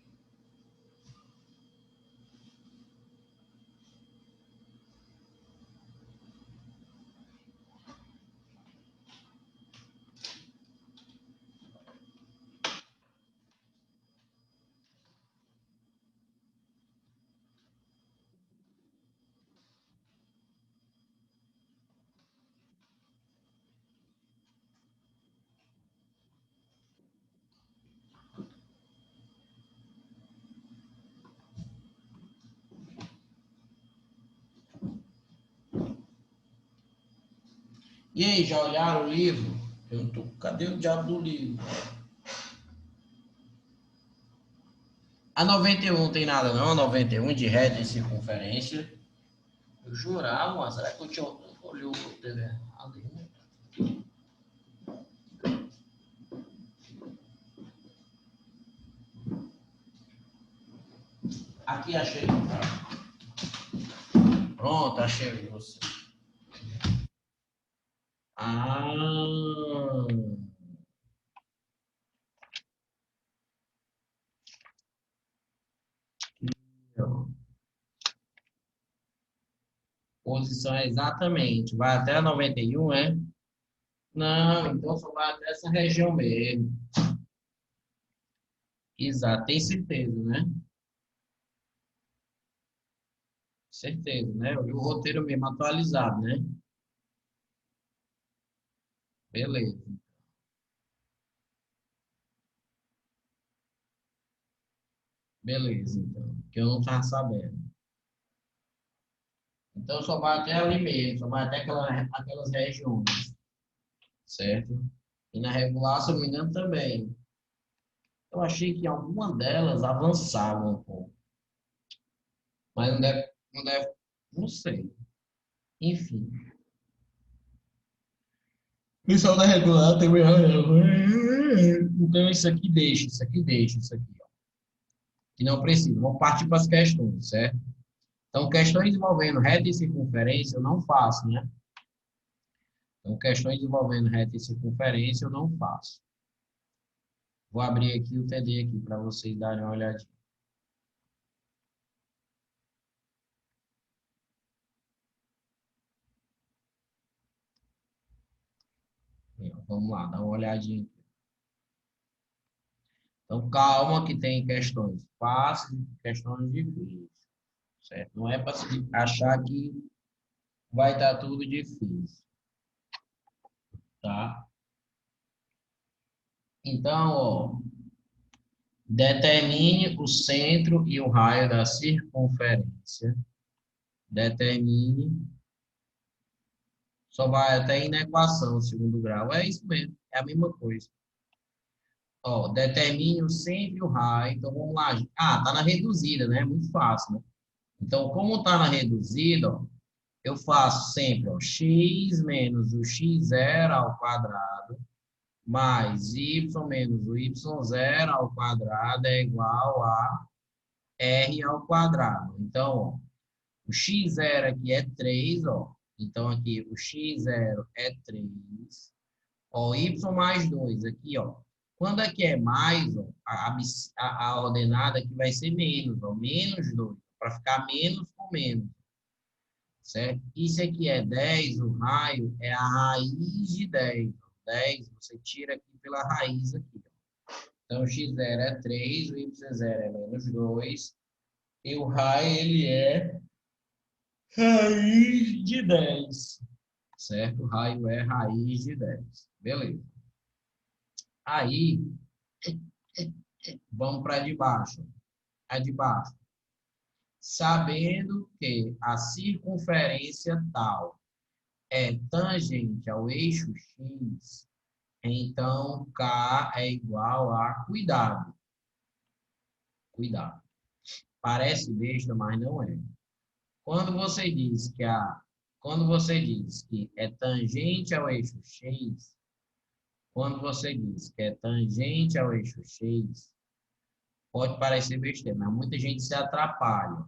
E aí, já olharam o livro? Eu não tô... Cadê o diabo do livro? A 91 não tem nada não, a 91 de reta e circunferência. Eu jurava, mas será que eu tinha olhei o roteiro errado? Aqui achei. Pronto, achei você. Ah, posição exatamente. Vai até a 91, é? Não, então só vai até essa região mesmo. Exato, tem certeza, né? Certeza, né? O roteiro mesmo atualizado, né? Beleza, beleza, então. Que eu não estava sabendo. Então só vai até ali mesmo, só vai até aquelas regiões, certo? E na regular, se eu não me engano, também. Eu achei que alguma delas avançava um pouco, mas não sei. Enfim. Pessoal da regular também. Então isso aqui deixa, isso aqui deixa, isso aqui, ó. Que não precisa. Vamos partir para as questões, certo? Então, questões envolvendo reta e circunferência eu não faço, né? Então, questões envolvendo reta e circunferência eu não faço. Vou abrir aqui o TD aqui para vocês darem uma olhadinha. Vamos lá, dá uma olhadinha aqui. Então, calma que tem questões fáceis e questões difíceis, certo? Não é para achar que vai estar tudo difícil, tá? Então, ó, determine o centro e o raio da circunferência. Determine, só vai até inequação, segundo grau. É isso mesmo, é a mesma coisa. Ó, determine o centro e o raio. Então, vamos lá. Ah, tá na reduzida, né? Muito fácil, né? Então, como tá na reduzida, ó, eu faço sempre, ó, x menos o x0 ao quadrado mais y menos o y0 ao quadrado é igual a r ao quadrado. Então, ó, o x0 aqui é 3, ó. Então, aqui o x0 é 3. Ó, y mais 2 aqui, ó. Quando aqui é mais, ó, a ordenada aqui vai ser menos, ó. Menos 2, para ficar menos com menos. certo? Isso aqui é 10, o raio é a raiz de 10. 10 você tira aqui pela raiz aqui. Então, x0 é 3, o y0 é -2, e o raio, ele é raiz de 10, certo? O raio é raiz de 10. Beleza. Aí, vamos para de baixo. A de baixo. Sabendo que a circunferência tal é tangente ao eixo x, então K é igual a, cuidado, cuidado. Parece besta, mas não é. Quando você diz que é tangente ao eixo x, quando você diz que é tangente ao eixo x, pode parecer besteira, mas muita gente se atrapalha.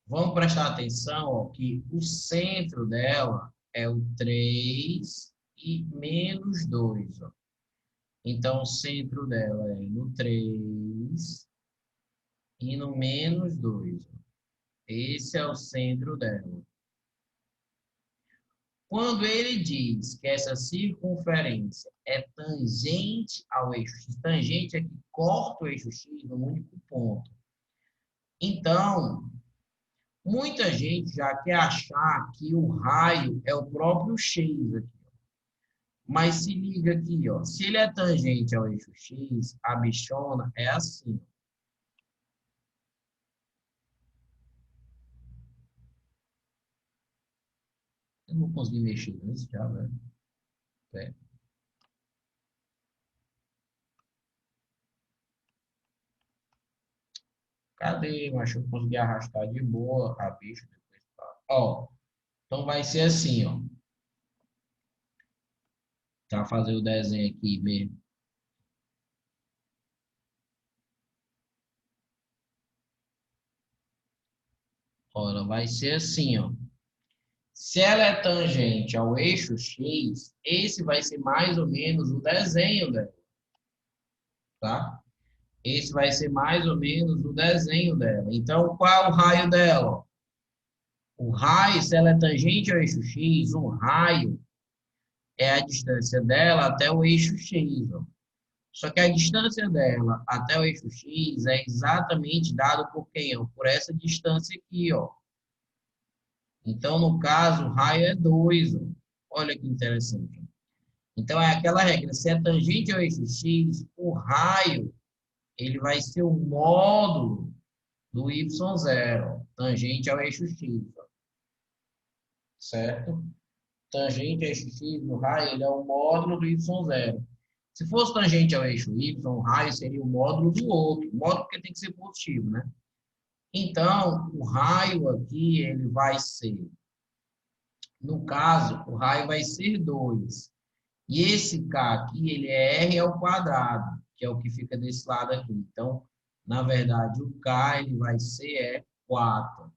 Vamos prestar atenção, ó, que o centro dela é o 3 e -2. Ó. Então, o centro dela é no 3 e no -2. Ó. Esse é o centro dela. Quando ele diz que essa circunferência é tangente ao eixo x, tangente é que corta o eixo x num único ponto. Então, muita gente já quer achar que o raio é o próprio x aqui. Mas se liga aqui, ó. Se ele é tangente ao eixo x, a bichona é assim. Eu não vou conseguir mexer nisso já, velho. É. Cadê? Mas eu consegui arrastar de boa a bicha. Depois, tá. Ó, então vai ser assim, ó. Tá, fazer o desenho aqui mesmo. Ora, vai ser assim, ó. Se ela é tangente ao eixo x, esse vai ser mais ou menos o desenho dela, tá? Esse vai ser mais ou menos o desenho dela. Então, qual é o raio dela? O raio, se ela é tangente ao eixo x, o raio é a distância dela até o eixo x. Ó. Só que a distância dela até o eixo x é exatamente dado por quem? Ó? Por essa distância aqui, ó. Então, no caso, o raio é 2. Ó. Olha que interessante. Então, é aquela regra. Se é tangente ao eixo x, o raio ele vai ser o módulo do y0, tangente ao eixo x. Ó. Certo? Tangente ao eixo x, o raio ele é o módulo do y0. Se fosse tangente ao eixo y, o raio seria o módulo do outro. O módulo porque tem que ser positivo, né? Então, o raio aqui, ele vai ser, no caso, o raio vai ser 2. E esse K aqui, ele é R ao quadrado, que é o que fica desse lado aqui. Então, na verdade, o K, ele vai ser 4.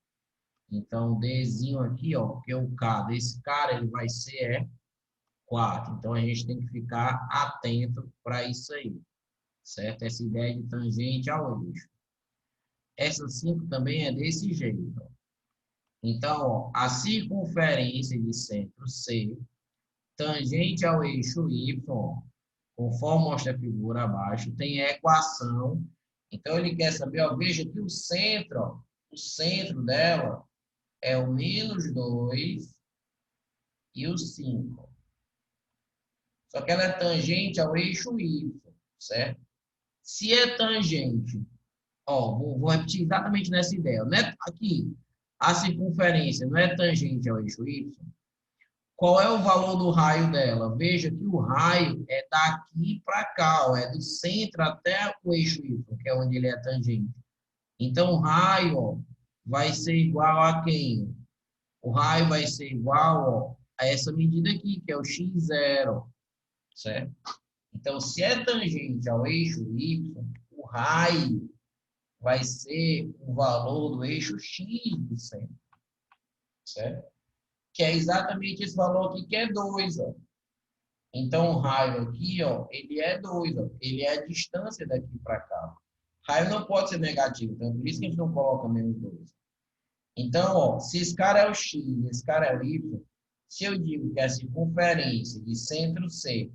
Então, o Dzinho aqui, ó, porque o K desse cara, ele vai ser 4. Então, a gente tem que ficar atento para isso aí, certo? Essa ideia de tangente ao eixo. Essa 5 também é desse jeito. Ó. Então, ó, a circunferência de centro C, tangente ao eixo Y, conforme mostra a figura abaixo, tem a equação. Então, ele quer saber, ó, veja que o centro, ó, o centro dela é o -2 e o 5. Só que ela é tangente ao eixo Y, certo? Se é tangente, ó, vou repetir exatamente nessa ideia. Né? Aqui, a circunferência não é tangente ao eixo Y. Qual é o valor do raio dela? Veja que o raio é daqui para cá, ó, é do centro até o eixo Y, que é onde ele é tangente. Então, o raio ó, vai ser igual a quem? O raio vai ser igual ó, a essa medida aqui, que é o x0, certo? Então, se é tangente ao eixo Y, o raio vai ser o valor do eixo x do centro, certo? Que é exatamente esse valor aqui, que é 2, ó. Então, o raio aqui, ó, ele é 2, ó. Ele é a distância daqui para cá. Raio não pode ser negativo, então por isso que a gente não coloca -2. Então, ó, se esse cara é o x, esse cara é o y, se eu digo que a circunferência de centro C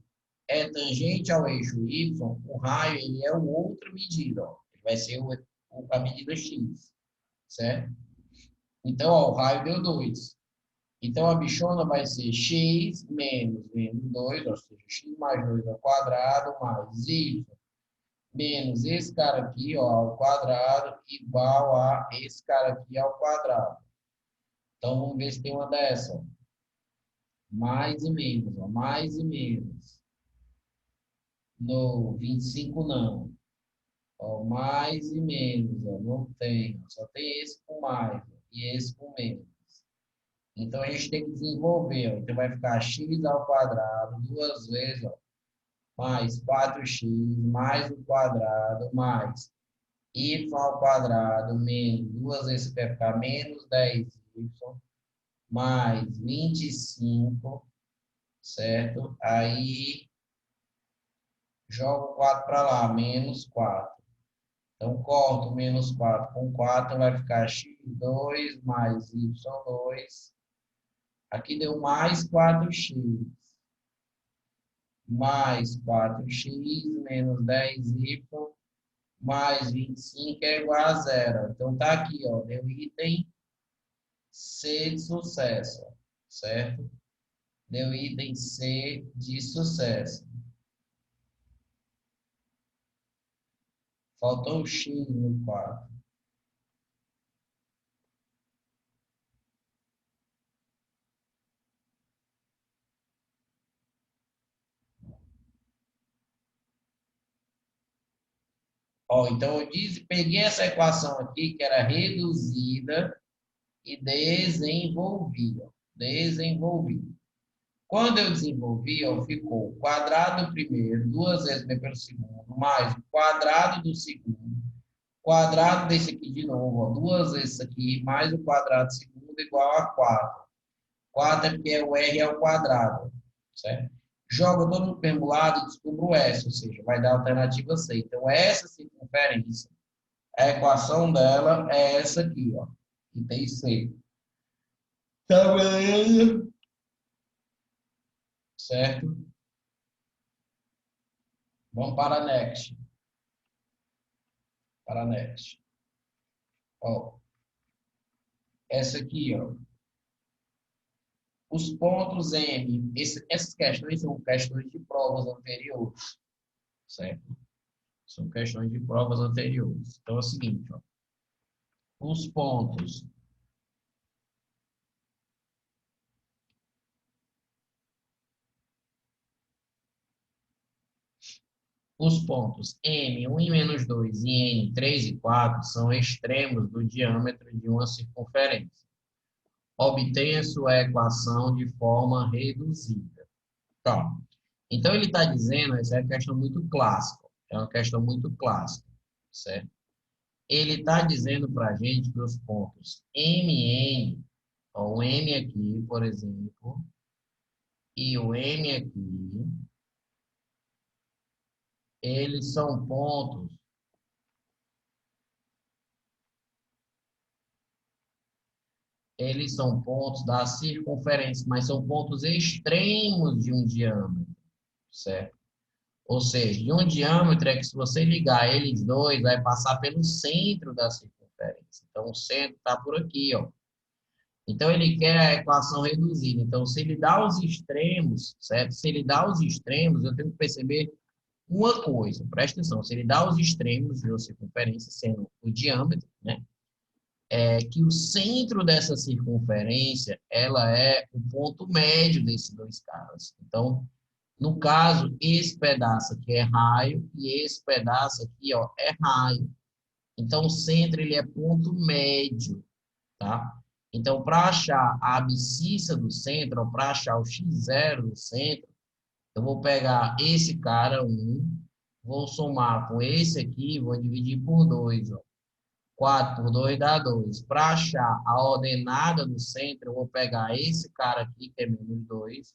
é tangente ao eixo y, o raio ele é o outra medida, ó. Ele vai ser a medida x, certo? Então, ó, o raio deu 2. Então, a bichona vai ser x menos 2, ou seja, x mais 2 ao quadrado, mais y menos esse cara aqui, ó, ao quadrado, igual a esse cara aqui ao quadrado. Então, vamos ver se tem uma dessa. Ó. Mais e menos, ó, mais e menos. No 25 não. Ó, mais e menos, ó, não tem. Só tem esse com mais ó, e esse com menos. Então, a gente tem que desenvolver. Ó. Então, vai ficar x ao quadrado duas vezes, ó, mais 4x, mais o quadrado, mais y ao quadrado, menos duas vezes vai ficar menos 10y, mais 25, certo? Aí, jogo 4 para lá, menos 4. Então, corto menos 4 com 4, vai ficar x2 mais y2. Aqui deu mais 4x. Mais 4x menos 10y mais 25 é igual a zero. Então, tá aqui, ó, deu item C de sucesso, certo? Deu item C de sucesso. Faltou o x no quadro. Ó, então, peguei essa equação aqui, que era reduzida, e desenvolvi. Ó, desenvolvi. Quando eu desenvolvi, ó, ficou quadrado do primeiro, duas vezes b pelo segundo, mais o quadrado do segundo, quadrado desse aqui de novo, ó, duas vezes isso aqui, mais o quadrado do segundo, igual a 4. 4 é porque o R é o quadrado, certo? Jogo todo no mesmo lado e descubro o S, ou seja, vai dar a alternativa C. Então, essa circunferência, a equação dela é essa aqui, ó, que tem C. Tá, beleza? Certo? Vamos para a next. Para a next. Ó, essa aqui, ó. Os pontos M, essas questões são questões de provas anteriores, certo? São questões de provas anteriores. Então é o seguinte, ó. Os pontos M, 1 e menos 2 e N, 3 e 4 são extremos do diâmetro de uma circunferência. Obtenha sua equação de forma reduzida. Tá. Então, ele está dizendo, essa é uma questão muito clássica. É uma questão muito clássica, certo? Ele está dizendo para a gente que os pontos MN, ó, o M aqui, por exemplo, e o M aqui, eles são pontos da circunferência, mas são pontos extremos de um diâmetro, certo? Ou seja, de um diâmetro é que se você ligar eles dois, vai passar pelo centro da circunferência. Então, o centro está por aqui, ó. Então, ele quer a equação reduzida. Então, se ele dá os extremos, certo? Se ele dá os extremos, eu tenho que perceber uma coisa, presta atenção. Se ele dá os extremos de uma circunferência, sendo o diâmetro, né? É que o centro dessa circunferência, ela é o ponto médio desses dois caras. Então, no caso, esse pedaço aqui é raio e esse pedaço aqui, ó, é raio. Então, o centro ele é ponto médio, tá? Então, para achar a abscissa do centro, ou para achar o x0 do centro, eu vou pegar esse cara, 1, vou somar com esse aqui, vou dividir por 2, ó. 4 por 2 dá 2. Para achar a ordenada do centro, eu vou pegar esse cara aqui, que é menos 2,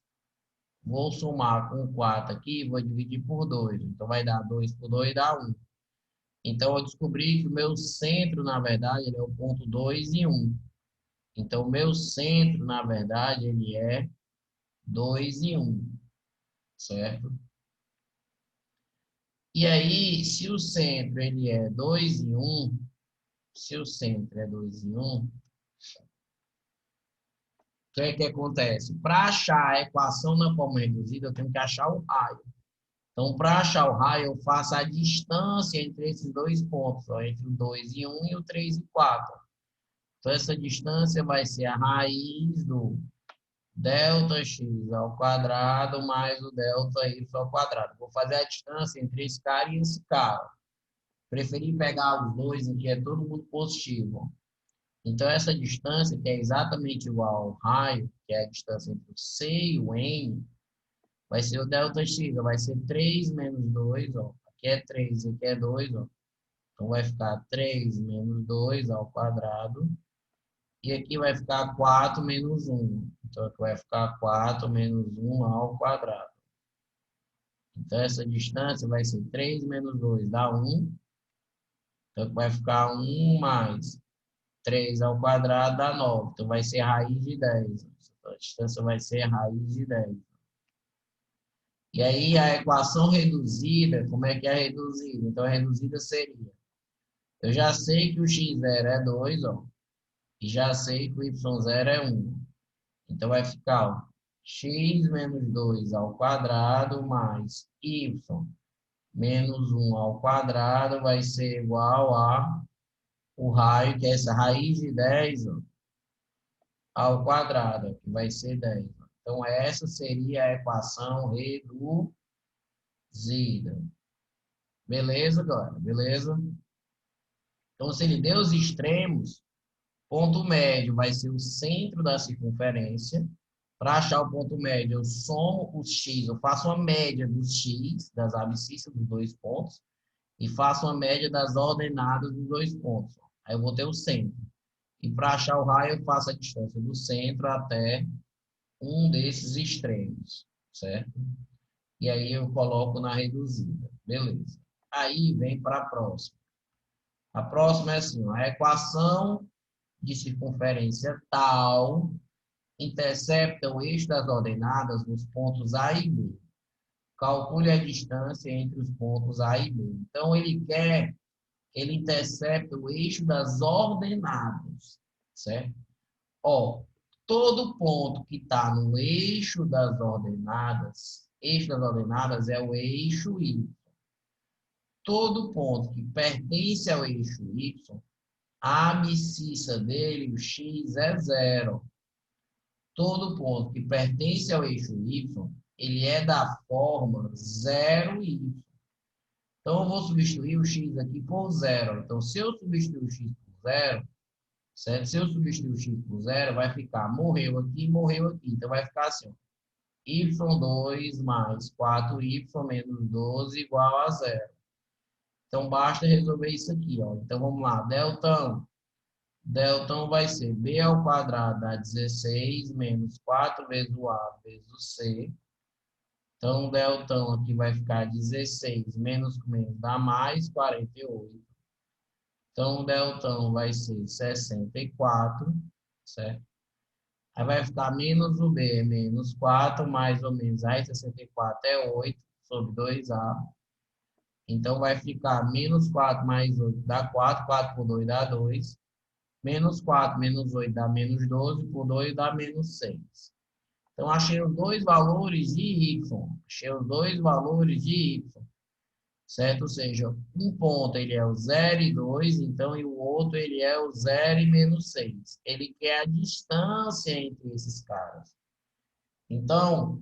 vou somar com 4 aqui e vou dividir por 2. Então, vai dar 2 por 2 dá 1. Então, eu descobri que o meu centro, na verdade, ele é o ponto 2 e 1. Então, o meu centro, na verdade, ele é 2 e 1, certo? E aí, se o centro ele é 2 e 1, se o centro é 2 e 1, o que é que acontece? Para achar a equação na forma reduzida, eu tenho que achar o raio. Então, para achar o raio, eu faço a distância entre esses dois pontos, ó, entre o 2 e 1 e o 3 e 4. Então, essa distância vai ser a raiz do delta x ao quadrado mais o delta y ao quadrado. Vou fazer a distância entre esse cara e esse cara. Preferi pegar os dois em que é todo mundo positivo. Então, essa distância, que é exatamente igual ao raio, que é a distância entre o C e o N, vai ser o delta x, vai ser 3 menos 2, ó. Aqui é 3, aqui é 2, ó. Então, vai ficar 3 menos 2 ao quadrado. E aqui vai ficar 4 menos 1. Então, aqui vai ficar 4 menos 1 ao quadrado. Então, essa distância vai ser 3 menos 2 dá 1. Então, aqui vai ficar 1 mais 3 ao quadrado dá 9. Então, vai ser raiz de 10. Então, a distância vai ser raiz de 10. E aí, a equação reduzida, como é que é reduzida? Então, a reduzida seria... Eu já sei que o x0 é 2, ó. E já sei que o y0 é 1. Então, vai ficar, ó, x menos 2 ao quadrado mais y menos 1 ao quadrado vai ser igual a o raio, que é essa raiz de 10, ó, ao quadrado, que vai ser 10. Então, essa seria a equação reduzida. Beleza, agora? Beleza? Então, se ele deu os extremos, ponto médio vai ser o centro da circunferência. Para achar o ponto médio, eu somo os x, eu faço uma média dos x, das abscissas dos dois pontos, e faço uma média das ordenadas dos dois pontos. Aí eu vou ter o centro. E para achar o raio, eu faço a distância do centro até um desses extremos, certo? E aí eu coloco na reduzida. Beleza. Aí vem para a próxima. A próxima é assim, ó, a equação de circunferência tal intercepta o eixo das ordenadas nos pontos A e B. Calcule a distância entre os pontos A e B. Então, ele quer que ele intercepte o eixo das ordenadas, certo? Ó, todo ponto que está no eixo das ordenadas é o eixo Y. Todo ponto que pertence ao eixo Y, a abscissa dele, o x, é 0. Todo ponto que pertence ao eixo Y, ele é da forma 0y. Então, eu vou substituir o x aqui por 0. Então, se eu substituir o x por 0, certo? Se eu substituir o x por 0, vai ficar morreu aqui, morreu aqui. Então, vai ficar assim, ó, y2 mais 4y menos 12 igual a 0. Então, basta resolver isso aqui, ó. Então, vamos lá. Deltão vai ser b ao quadrado dá 16 menos 4 vezes o a vezes o c. Então, o deltão aqui vai ficar 16 menos com menos dá mais 48. Então, o deltão vai ser 64, certo? Aí vai ficar menos o b, menos 4, mais ou menos. Aí, 64 é 8 sobre 2a. Então, vai ficar menos 4 mais 8 dá 4, 4 por 2 dá 2. Menos 4 menos 8 dá menos 12, por 2 dá menos 6. Então, achei os dois valores de y. Achei os dois valores de y. Certo? Ou seja, um ponto ele é o 0 e 2, então, e o outro ele é o 0 e menos 6. Ele quer a distância entre esses caras. Então,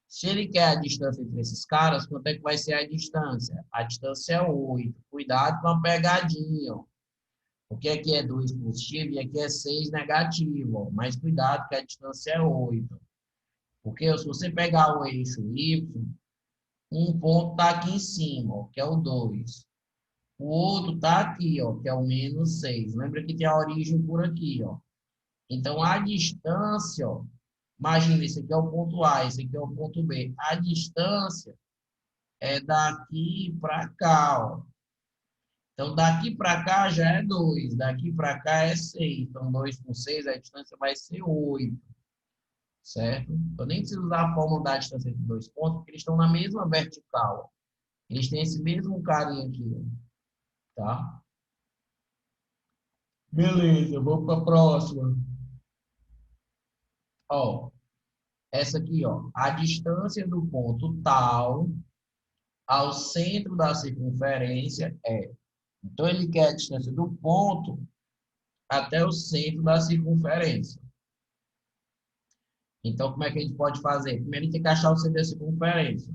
se ele quer a distância entre esses caras, quanto é que vai ser a distância? A distância é 8. Cuidado com a pegadinha, ó. Porque aqui é 2 positivo e aqui é 6 negativo, ó. Mas cuidado que a distância é 8. Porque se você pegar o eixo Y, um ponto está aqui em cima, ó, que é o 2. O outro está aqui, ó, que é o menos 6. Lembra que tem a origem por aqui, ó. Então, a distância, ó, imagina, esse aqui é o ponto A, esse aqui é o ponto B. A distância é daqui para cá, ó. Então, daqui para cá já é 2, daqui para cá é 6. Então, 2 com 6, a distância vai ser 8, certo? Eu nem preciso usar a fórmula da distância entre dois pontos, porque eles estão na mesma vertical. Eles têm esse mesmo carinho aqui, tá? Beleza, vou para a próxima. Ó, essa aqui, ó. A distância do ponto tal ao centro da circunferência é. Então, ele quer a distância do ponto até o centro da circunferência. Então, como é que a gente pode fazer? Primeiro, a gente tem que achar o centro da circunferência.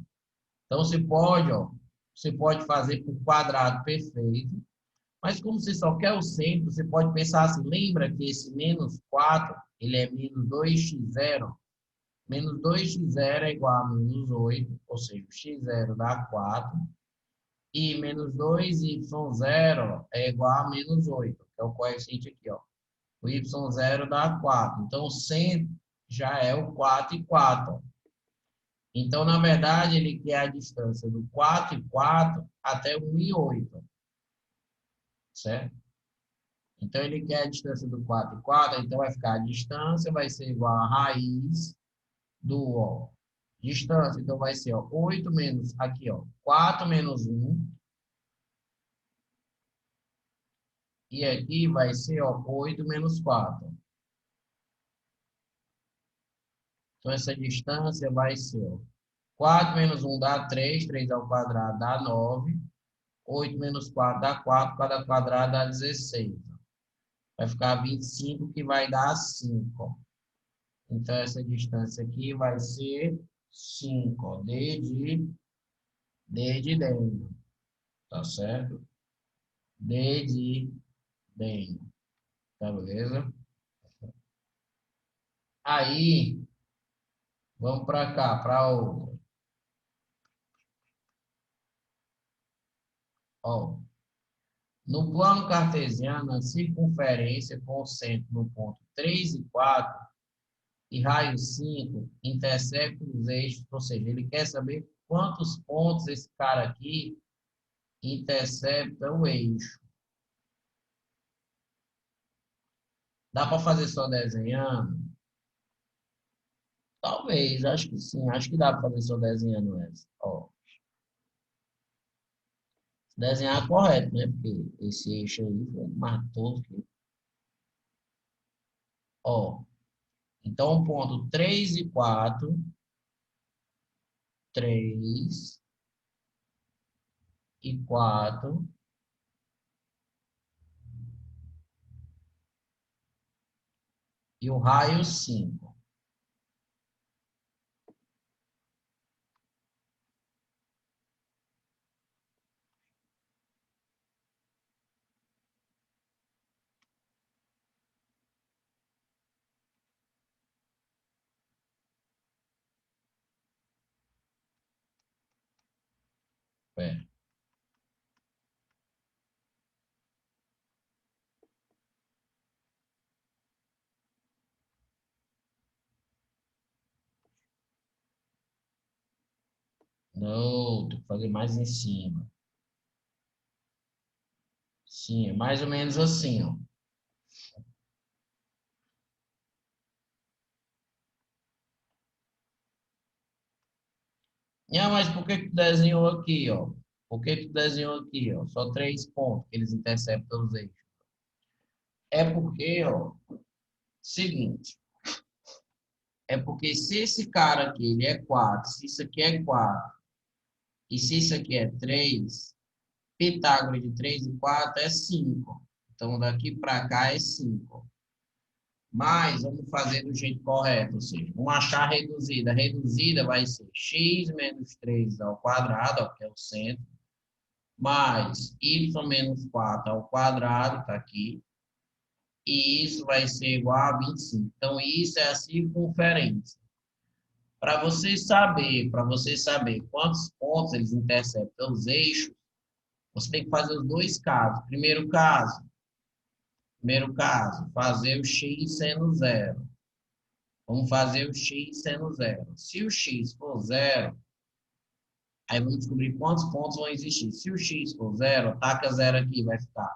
Então, você pode fazer por quadrado perfeito, mas como você só quer o centro, você pode pensar assim, lembra que esse menos 4 ele é menos 2x0? Menos 2x0 é igual a menos 8, ou seja, o x0 dá 4. E menos 2y0 é igual a menos 8, que é o coeficiente aqui, ó. O y0 dá 4. Então, o centro já é o 4 e 4. Então, na verdade, ele quer a distância do 4 e 4 até o 1 e 8, certo? Então, ele quer a distância do 4 e 4, então vai ficar a distância, vai ser igual a raiz do, ó, distância, então vai ser, ó, 8 menos, aqui, ó, 4 menos 1, e aqui vai ser, ó, 8 menos 4. Então, essa distância vai ser, ó, 4 menos 1 dá 3, 3 ao quadrado dá 9, 8 menos 4 dá 4, cada quadrado dá 16. Vai ficar 25, que vai dar 5. Então, essa distância aqui vai ser 5. D de dentro. Tá certo? D de dentro. Tá beleza? Aí, vamos para cá, para outra. Ó, no plano cartesiano, a circunferência com o centro no ponto 3 e 4 e raio 5 intersectam os eixos, ou seja, ele quer saber quantos pontos esse cara aqui intercepta o eixo. Dá para fazer só desenhando? Talvez, acho que sim, acho que dá para fazer só desenhando essa. Ó, desenhar correto, né? Porque esse eixo aí foi matou. Ó, então, ponto 3 e 4, 3 e 4, e o raio 5. Pera. Não, tem que fazer mais em cima. Sim, é mais ou menos assim, ó. Ah, mas por que tu desenhou aqui, ó? Por que tu desenhou aqui, ó? Só 3 pontos que eles interceptam os eixos. É porque, ó, seguinte, é porque se esse cara aqui, ele é 4, se isso aqui é 4, e se isso aqui é 3, Pitágoras de 3 e 4 é 5. Então, daqui para cá é 5. Mas, vamos fazer do jeito correto, ou seja, vamos achar a reduzida. A reduzida vai ser x menos 3 ao quadrado, ó, que é o centro, mais y menos 4 ao quadrado, está aqui, e isso vai ser igual a 25. Então, isso é a circunferência. Para você saber quantos pontos eles interceptam os eixos, você tem que fazer os dois casos. Primeiro caso, fazer o x sendo zero. Vamos fazer o x sendo zero. Se o x for zero, Aí vamos descobrir quantos pontos vão existir. Se o x for zero, taca zero aqui, vai ficar.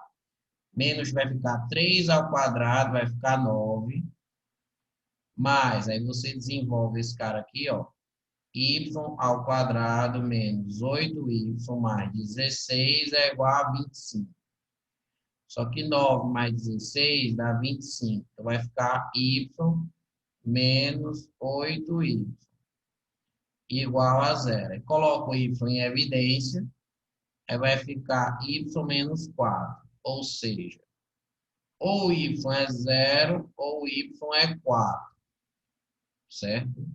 Menos vai ficar 3 ao quadrado, vai ficar 9. Mais, aí você desenvolve esse cara aqui, ó. Y ao quadrado menos 8y mais 16 é igual a 25. Só que 9 mais 16 dá 25. Então vai ficar y menos 8y igual a zero. Coloco o y em evidência, aí vai ficar y menos 4. Ou seja, ou y é zero ou y é 4. Certo?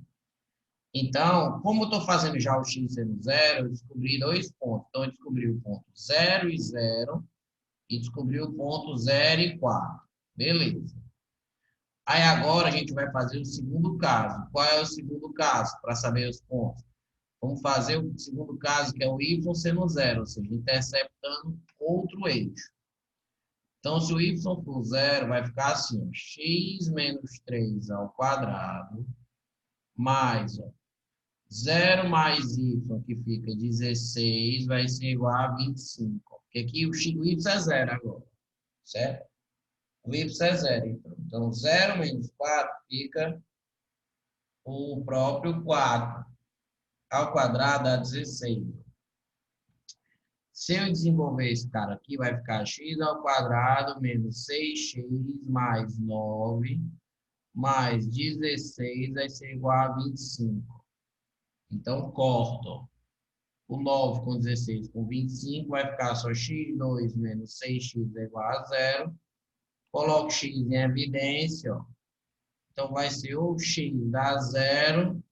Então, como eu estou fazendo já o x sendo zero, eu descobri dois pontos. Então, eu descobri o ponto 0 e 0 e descobri o ponto 0 e 4. Beleza. Aí agora a gente vai fazer o segundo caso. Qual é o segundo caso? Para saber os pontos. Vamos fazer o segundo caso, que é o y sendo zero, ou seja, interceptando outro eixo. Então, se o y for zero, vai ficar assim, ó, x menos 3 ao quadrado, mais, ó, 0 mais y, que fica 16, vai ser igual a 25. Porque aqui o y é zero agora, certo? O y é zero, então. Então, 0 menos 4 fica o próprio 4 ao quadrado dá 16. Se eu desenvolver esse cara aqui, vai ficar x ao quadrado menos 6x mais 9 mais 16 vai ser igual a 25. Então, corto. O 9 com 16 com 25 vai ficar só x2 menos 6x é igual a zero. Coloco x em evidência, ó. Então, vai ser ou x dá zero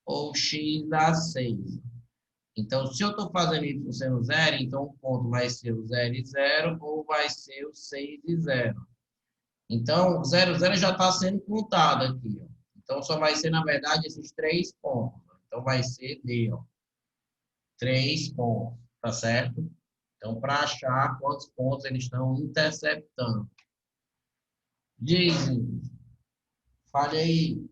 ou x dá 6. Então, se eu estou fazendo y sendo zero, então o ponto vai ser o 0 e 0 ou vai ser o 6 e 0. Então, o 0, 0 já está sendo contado aqui. Ó. Então, só vai ser, na verdade, esses 3 pontos. Então, vai ser D, ó. 3 pontos, tá certo? Então, para achar quantos pontos eles estão interceptando. Dizem, fale aí.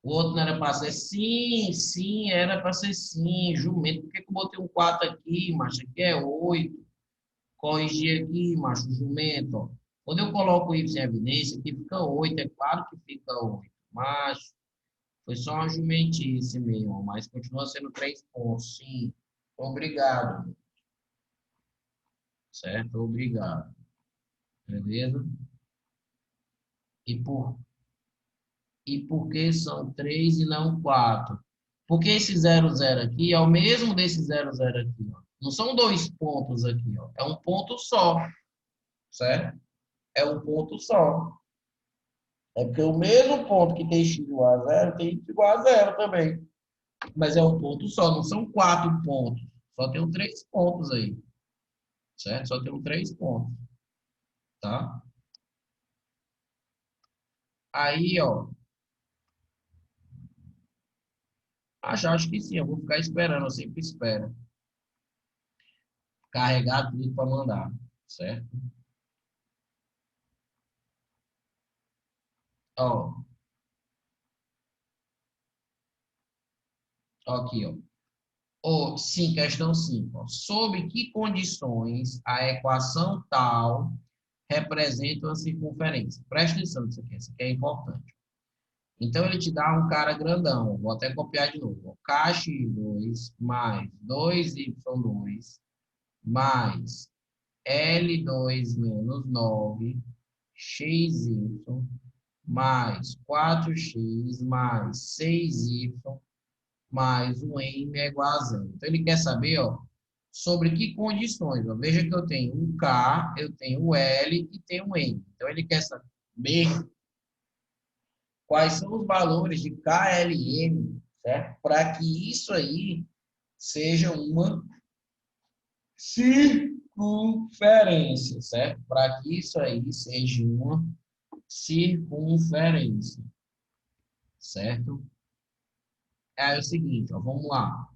O outro não era para ser sim, sim, era para ser sim, jumento. Por que eu botei um 4 aqui, macho? Aqui é 8. Corrigir aqui, macho, jumento. Ó. Quando eu coloco y em evidência, aqui fica 8. É claro que fica 8. Macho, foi só uma jumentice mesmo, mas continua sendo 3 pontos, sim. Obrigado. Certo? Obrigado. Beleza? E por que são 3 e não 4? Porque esse 0, 0 aqui é o mesmo desse 0, 0 aqui. Ó. Não são dois pontos aqui. Ó. É um ponto só. Certo? É um ponto só. É porque o mesmo ponto que tem x igual a 0 tem x igual a 0 também. Mas é um ponto só, não são 4 pontos. Só tem 3 pontos aí. Certo? Só tem 3 pontos. Tá? Aí, ó. Acho que sim, eu vou ficar esperando, eu sempre espero. Carregar tudo para mandar, certo? Ó, ó aqui, ó. Sim, questão 5. Sob que condições a equação tal representa uma circunferência? Presta atenção nisso aqui, isso aqui é importante. Então, ele te dá um cara grandão. Vou até copiar de novo. KX2 mais 2Y2 mais L2 menos 9 XY mais 4x mais 6y mais um m é igual a zero. Então, ele quer saber, ó, sobre que condições. Ó. Veja que eu tenho um K, eu tenho o L e tenho um M. Então, ele quer saber quais são os valores de K, L e M, certo? Para que isso aí seja uma circunferência, certo? Para que isso aí seja uma circunferência, certo? É o seguinte, ó, vamos lá.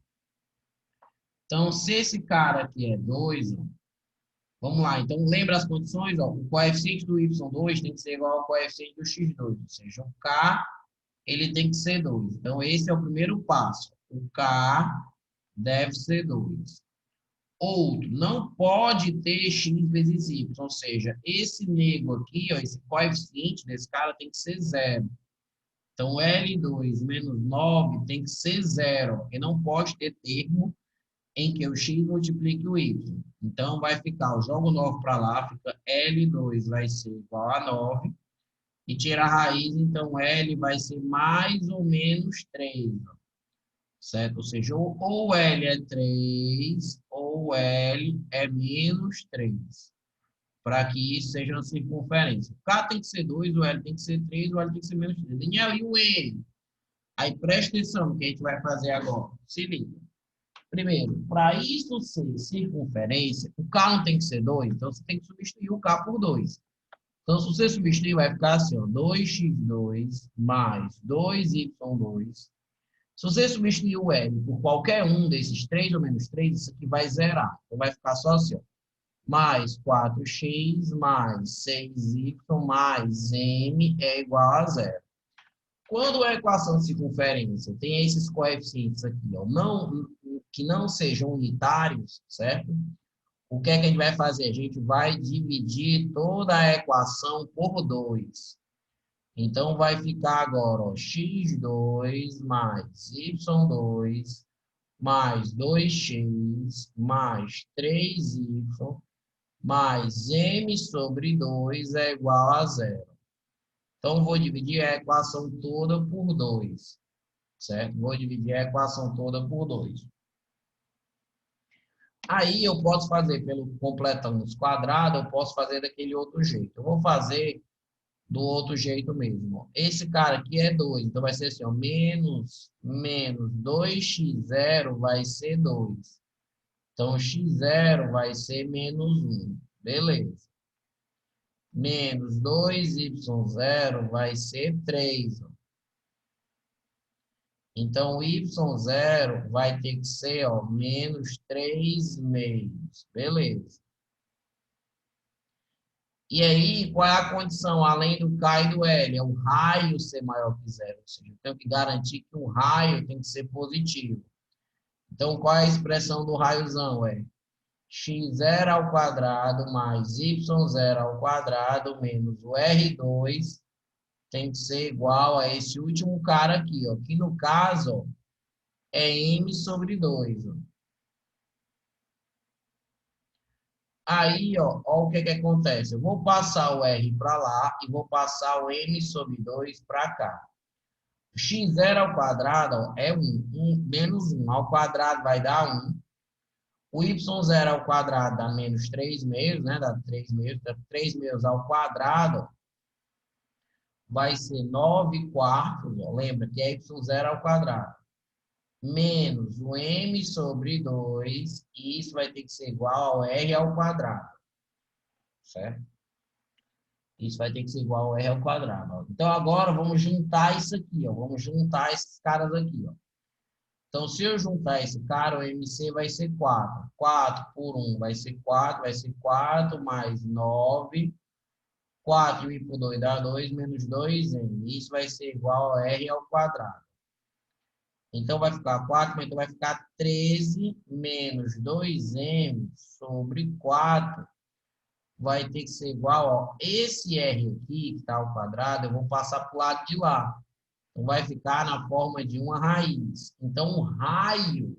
Então, se esse cara aqui é 2, Vamos lá, então lembra as condições, ó, o coeficiente do y2 tem que ser igual ao coeficiente do x2, ou seja, o k ele tem que ser 2. Então esse é o primeiro passo, o k deve ser 2. Outro, não pode ter x vezes y, ou seja, esse nego aqui, ó, esse coeficiente desse cara tem que ser zero. Então L2 menos 9 tem que ser zero, porque não pode ter termo em que o x multiplique o y. Então, vai ficar, eu jogo 9 para lá, fica L2 vai ser igual a 9, e tira a raiz, então L vai ser mais ou menos 3, certo? Ou seja, ou L é 3, ou L é menos 3, para que isso seja uma circunferência. O K tem que ser 2, o L tem que ser 3, o L tem que ser menos 3. E ali o N. Aí presta atenção no que a gente vai fazer agora. Se liga. Primeiro, para isso ser circunferência, o K não tem que ser 2, então você tem que substituir o K por 2. Então, se você substituir, vai ficar assim, ó, 2x2 mais 2y2. Se você substituir o L por qualquer um desses 3 ou menos 3, isso aqui vai zerar. Então, vai ficar só assim, ó, mais 4x mais 6y mais m é igual a zero. Quando a equação de circunferência tem esses coeficientes aqui, ó, que não sejam unitários, certo? O que é que a gente vai fazer? A gente vai dividir toda a equação por 2. Então, vai ficar agora, ó, x2 mais y2 mais 2x mais 3y mais m sobre 2 é igual a zero. Então, vou dividir a equação toda por 2, certo? Vou dividir a equação toda por 2. Aí eu posso fazer pelo completando os quadrados, eu posso fazer daquele outro jeito. Eu vou fazer do outro jeito mesmo. Esse cara aqui é 2, então vai ser assim, ó, menos 2x0 vai ser 2. Então, x0 vai ser menos 1. Beleza. Menos 2y0 vai ser 3. Então, y0 vai ter que ser, ó, menos 3 meios. Beleza. E aí, qual é a condição, além do K e do L? É o raio ser maior que zero. Ou seja, eu tenho que garantir que o raio tem que ser positivo. Então, qual é a expressão do raiozão? É x0 ao quadrado mais y0 ao quadrado menos o R2 tem que ser igual a esse último cara aqui, ó, que no caso, ó, é m sobre 2. Ó. Aí, ó o que acontece. Eu vou passar o R para lá e vou passar o m sobre 2 para cá. X0 ao quadrado ó, é 1. Menos 1 ao quadrado vai dar 1. O y0 ao quadrado dá menos 3 meios, né? Dá 3 meios. 3 meios ao quadrado vai ser 9 quartos. Ó. Lembra que é y0 ao quadrado. Menos o m sobre 2. E isso vai ter que ser igual ao r ao quadrado. Certo? Isso vai ter que ser igual ao r ao quadrado. Ó. Então, agora, vamos juntar isso aqui. Ó. Vamos juntar esses caras aqui. Ó. Então, se eu juntar esse cara, o MC vai ser 4. 4 por 1 vai ser 4. Vai ser 4 mais 9. 4 e por 2 dá 2, menos 2m. Isso vai ser igual a r ao quadrado. Então, vai ficar 4, mas então vai ficar 13 menos 2m sobre 4 vai ter que ser igual, ó, esse R aqui, que está ao quadrado, eu vou passar para o lado de lá. Então, vai ficar na forma de uma raiz. Então, o raio,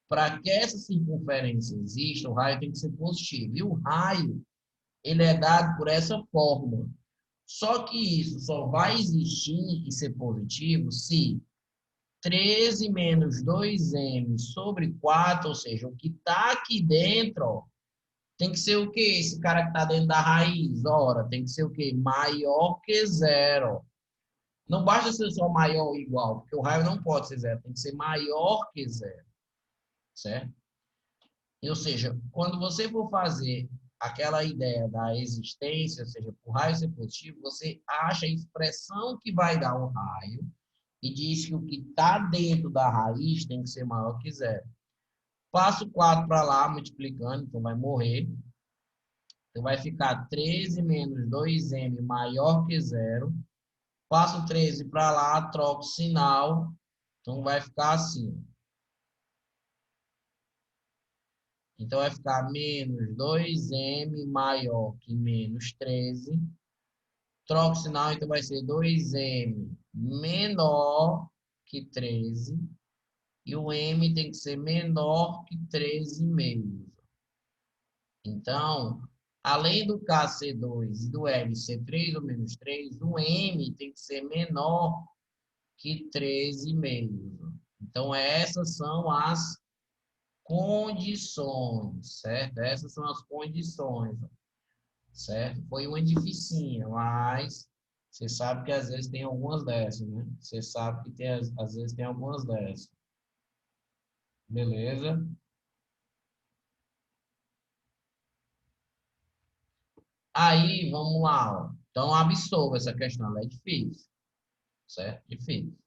para que essa circunferência exista, o raio tem que ser positivo. E o raio, ele é dado por essa fórmula. Só que isso só vai existir e ser positivo se 13 menos 2m sobre 4, ou seja, o que está aqui dentro, ó, tem que ser o quê? Esse cara que está dentro da raiz, ora, tem que ser o quê? Maior que zero. Não basta ser só maior ou igual, porque o raio não pode ser zero, tem que ser maior que zero, certo? Ou seja, quando você for fazer aquela ideia da existência, ou seja, o raio ser positivo, você acha a expressão que vai dar o raio e diz que o que está dentro da raiz tem que ser maior que zero. Passo 4 para lá, multiplicando, então vai morrer. Então, vai ficar 13 menos 2m maior que zero. Passo o 13 para lá, troco o sinal. Então, vai ficar assim. Então, vai ficar menos 2m maior que menos 13. Troco o sinal, então vai ser 2m menor que 13. E o m tem que ser menor que 13,5. Então, além do K ser 2 e do L ser 3 ou menos 3, o M tem que ser menor que 13,5. Então, essas são as condições, certo? Essas são as condições, certo? Foi uma dificinha, mas você sabe que às vezes tem algumas dessas, né? Você sabe que tem, às vezes tem algumas dessas. Beleza? Aí, vamos lá, ó. Então, absorva essa questão, ela é difícil, certo? Difícil,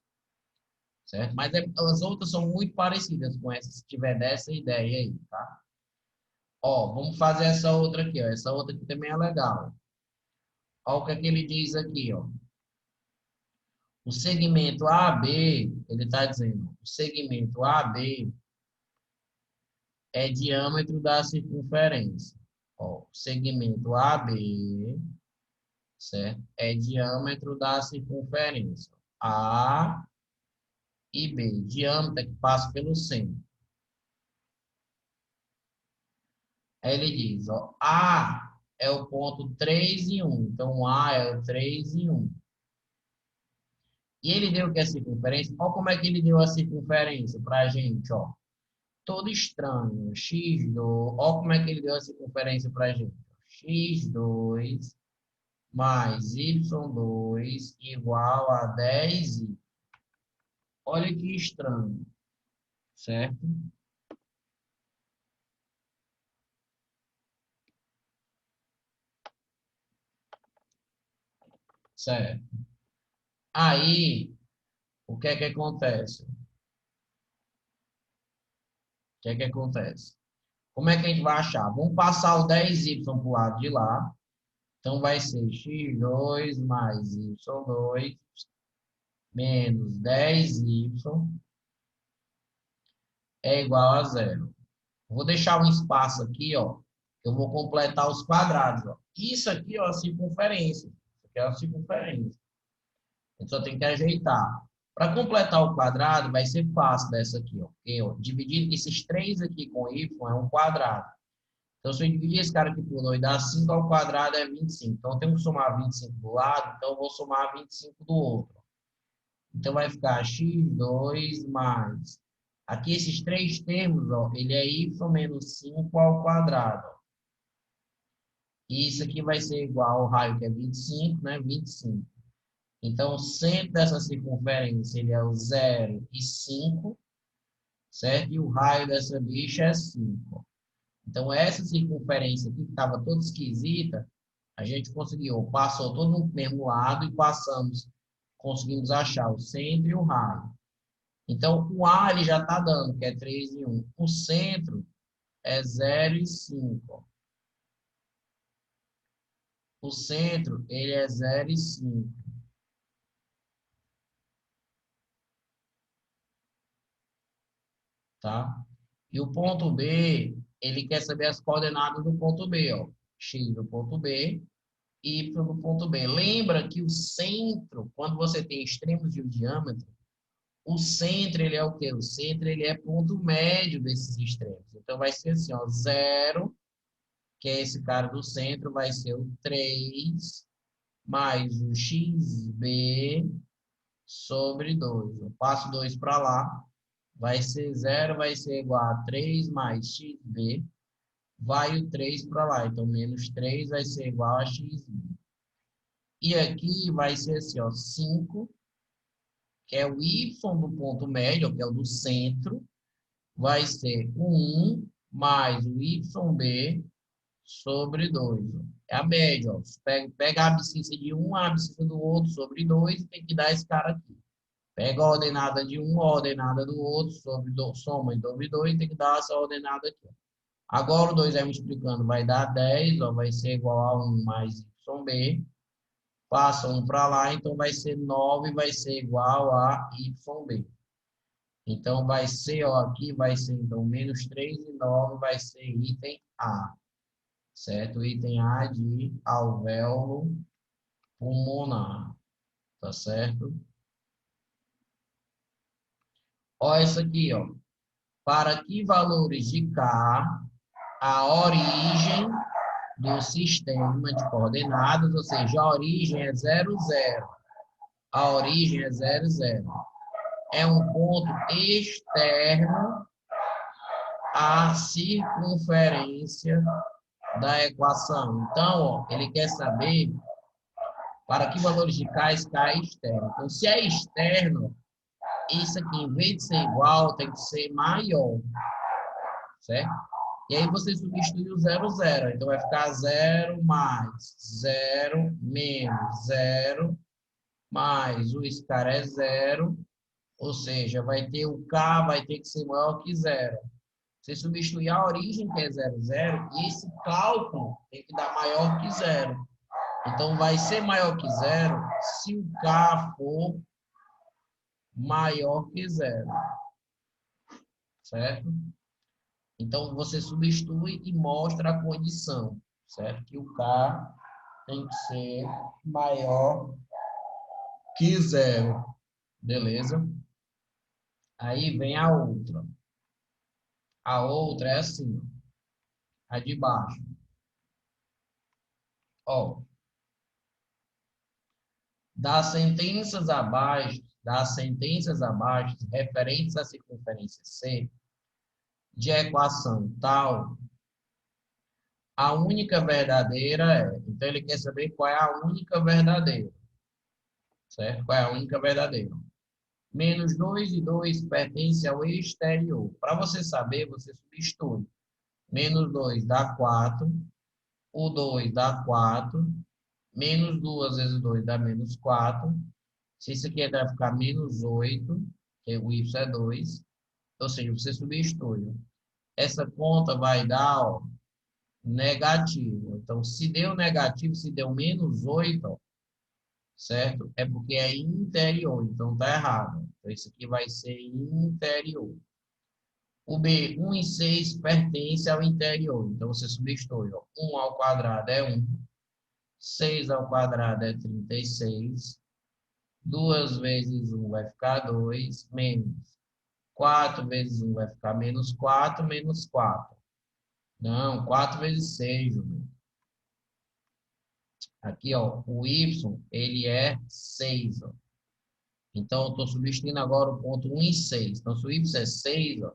certo? Mas as outras são muito parecidas com essa, se tiver dessa ideia aí, tá? Ó, vamos fazer essa outra aqui, ó. Essa outra aqui também é legal. Ó, o que é que ele diz aqui, ó. O segmento AB, ele está dizendo, o segmento AB é diâmetro da circunferência. Ó, o segmento AB, certo? É diâmetro da circunferência. A e B, diâmetro que passa pelo centro. Aí ele diz, ó, A é o ponto 3 e 1. Então, A é o 3 e 1. E ele deu o que é circunferência? Olha como é que ele deu a circunferência para a gente, ó. Todo estranho. X2. Olha como é que ele deu a circunferência para a gente. X2 mais Y2 igual a 10i. Olha que estranho, certo? Certo. Aí, o que é que acontece? O que é que acontece? Como é que a gente vai achar? Vamos passar o 10y para o lado de lá. Então, vai ser x2 mais y2 menos 10y é igual a zero. Vou deixar um espaço aqui, ó. Eu vou completar os quadrados, ó. Isso aqui, ó, é a circunferência. Isso aqui é a circunferência. A gente só tem que ajeitar. Para completar o quadrado, vai ser fácil dessa aqui, ó. Porque, ó, dividir esses três aqui com y é um quadrado. Então, se eu dividir esse cara aqui por 2, dá 5 ao quadrado é 25. Então, eu tenho que somar 25 do lado, então eu vou somar 25 do outro. Então, vai ficar x2 mais... Aqui, esses três termos, ó, ele é y menos 5 ao quadrado. Ó. E isso aqui vai ser igual ao raio, que é 25, né? 25. Então, o centro dessa circunferência, ele é o 0 e 5, certo? E o raio dessa bicha é 5. Então, essa circunferência aqui, que estava toda esquisita, a gente conseguiu, passou todo no mesmo lado e conseguimos achar o centro e o raio. Então, o A ele já está dando, que é 3 e 1. O centro é 0 e 5. O centro, ele é 0 e 5. Tá? E o ponto B, ele quer saber as coordenadas do ponto B, ó. X do ponto B, Y do ponto B. Lembra que o centro, quando você tem extremos de um diâmetro, o centro, ele é o quê? O centro, ele é ponto médio desses extremos. Então, vai ser assim, ó, 0, que é esse cara do centro, vai ser o 3 mais o xb sobre 2. Eu passo 2 para lá, vai ser 0, vai ser igual a 3 mais xb, vai o 3 para lá. Então, menos 3 vai ser igual a xb. E aqui vai ser assim, ó, 5, que é o y do ponto médio, que é o do centro, vai ser o 1 mais o YB sobre 2. É a média. Ó. Pega a abscissa de um, a abscissa do outro sobre 2 e tem que dar esse cara aqui. Pega a ordenada de um, a ordenada do outro, sobre soma sobre 2, tem que dar essa ordenada aqui. Agora o 2 multiplicando vai dar 10, ó, vai ser igual a 1 mais YB. Passa 1 para lá, então vai ser 9, vai ser igual a YB. Então, vai ser, ó, aqui vai ser, então, menos 3 e 9 vai ser item A, certo? Item A de alvéolo pulmonar, tá certo? Olha isso aqui, ó. Para que valores de K, a origem do sistema de coordenadas, ou seja, a origem é 0, 0. A origem é 0, 0. É um ponto externo à circunferência da equação. Então, ó, ele quer saber para que valores de K esse K é externo. Então, se é externo, isso aqui, em vez de ser igual, tem que ser maior, certo? E aí você substitui o 0, 0. Então, vai ficar 0 mais 0 menos 0 mais o cara é 0. Ou seja, vai ter o K, vai ter que ser maior que 0. Você substituir a origem, que é 0, 0, e esse cálculo tem que dar maior que 0. Então, vai ser maior que 0 se o K for maior que 0, certo? Então, você substitui e mostra a condição, certo? Que o K tem que ser maior que 0, beleza? Aí vem a outra. A outra é assim, a de baixo. Ó, das sentenças abaixo referentes à circunferência C, de equação tal, a única verdadeira é. Então, ele quer saber qual é a única verdadeira, certo? Qual é a única verdadeira? Menos 2 e 2 pertence ao exterior. Para você saber, você substitui. Menos 2 dá 4, o 2 dá 4, menos 2 vezes 2 dá menos 4. Se isso aqui vai ficar menos 8, que o y é 2, ou seja, você substitui. Essa conta vai dar, ó, negativo. Então, se deu negativo, se deu menos 8, ó, certo? É porque é interior, então tá errado. Então, isso aqui vai ser interior. O B, 1 e 6 pertence ao interior. Então, você substitui, ó. 1 ao quadrado é 1. 6 ao quadrado é 36. 2 vezes 1 vai ficar 2, menos 4 vezes 1 vai ficar menos 4, menos 4. Não, 4 vezes 6, Júlio. Aqui, ó, o y, ele é 6, ó. Então, eu estou substituindo agora o ponto 1 e 6. Então, se o y é 6, ó,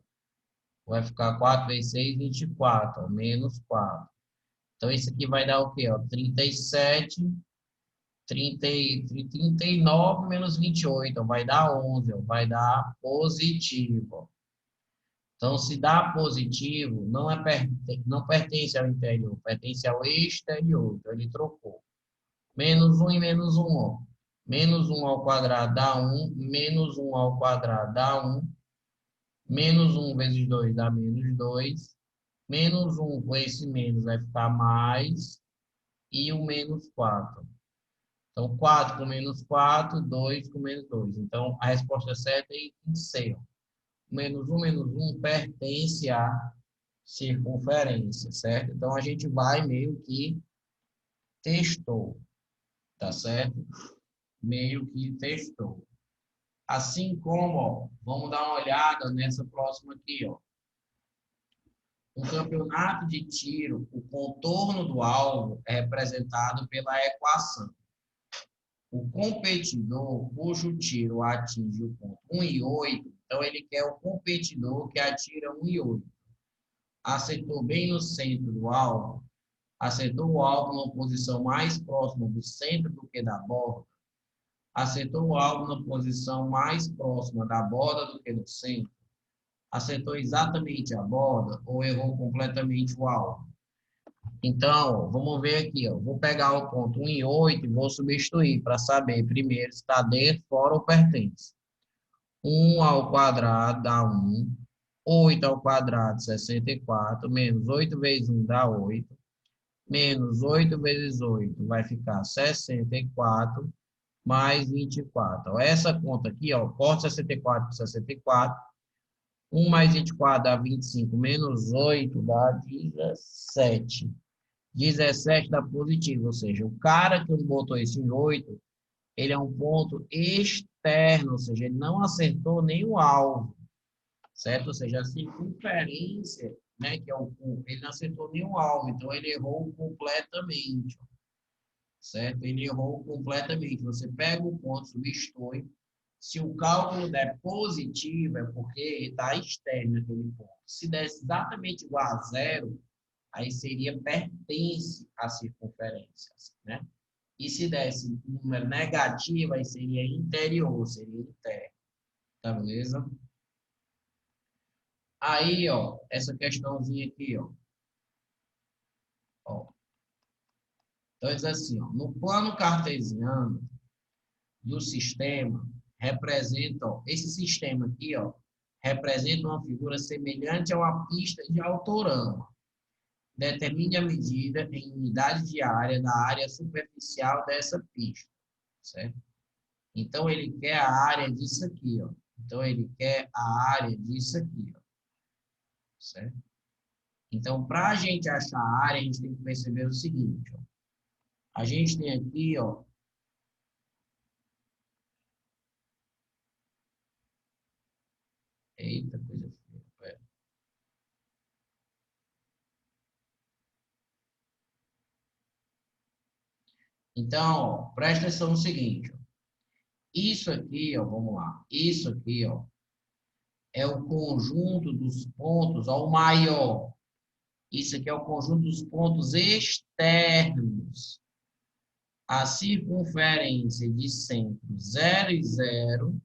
vai ficar 4 vezes 6, 24, ó, menos 4. Então, isso aqui vai dar o quê? Ó? 37, 39 menos 28, ó, vai dar 11, ó, vai dar positivo. Então, se dá positivo, não pertence ao interior, pertence ao exterior. Então, ele trocou. Menos 1 e menos 1, ó. Menos 1 ao quadrado dá 1, menos 1 ao quadrado dá 1, menos 1 vezes 2 dá menos 2, menos 1 com esse menos vai ficar mais, e o menos 4. Então, 4 com menos 4, 2 com menos 2. Então, a resposta certa é item C. Menos 1 pertence à circunferência, certo? Então, a gente vai meio que testou, tá certo? Meio que testou. Assim como, ó, vamos dar uma olhada nessa próxima aqui, ó. Um campeonato de tiro, o contorno do alvo é representado pela equação. O competidor cujo tiro atinge o ponto 1 e 8, então ele quer o competidor que atira 1 e 8. Acertou bem no centro do alvo, acertou o alvo na posição mais próxima do centro do que da borda, acertou o alvo na posição mais próxima da borda do que do centro, acertou exatamente a borda ou errou completamente o alvo. Então, vamos ver aqui, ó. Vou pegar o ponto 1 e 8 e vou substituir para saber primeiro se está dentro, fora ou pertence. 1 ao quadrado dá 1. 8 ao quadrado, 64, menos 8 vezes 1 dá 8, menos 8 vezes 8 vai ficar 64, mais 24. Ó, essa conta aqui, ó, corta 64 por 64, 1 mais 24 dá 25, menos 8 dá 17. 17 dá positivo, ou seja, o cara que botou esse 8, ele é um ponto externo, ou seja, ele não acertou nem o alvo, certo? Ou seja, a circunferência, né, que é ele não acertou nem o alvo, então ele errou completamente, certo? Ele errou completamente. Você pega o ponto, substitui. Se o cálculo der positivo, é porque está externo aquele ponto. Se der exatamente igual a zero, aí seria pertence à circunferência, né? E se desse um número negativo, aí seria interior, seria interno. Tá beleza? Aí, ó, essa questãozinha aqui, ó. Então, diz assim, ó, no plano cartesiano do sistema, representa, ó, esse sistema aqui, ó, representa uma figura semelhante a uma pista de autorama. Determine a medida em unidades de área da área superficial dessa pista, certo? Então, ele quer a área disso aqui, ó. Então, ele quer a área disso aqui, ó, certo? Então, para a gente achar a área, a gente tem que perceber o seguinte, ó. A gente tem aqui, ó. Eita, coisa feia. Pera. Então, ó, presta atenção no seguinte, ó. Isso aqui, ó, vamos lá. Isso aqui, ó, é o conjunto dos pontos ao maior. Isso aqui é o conjunto dos pontos externos. A circunferência de centro 0 e 0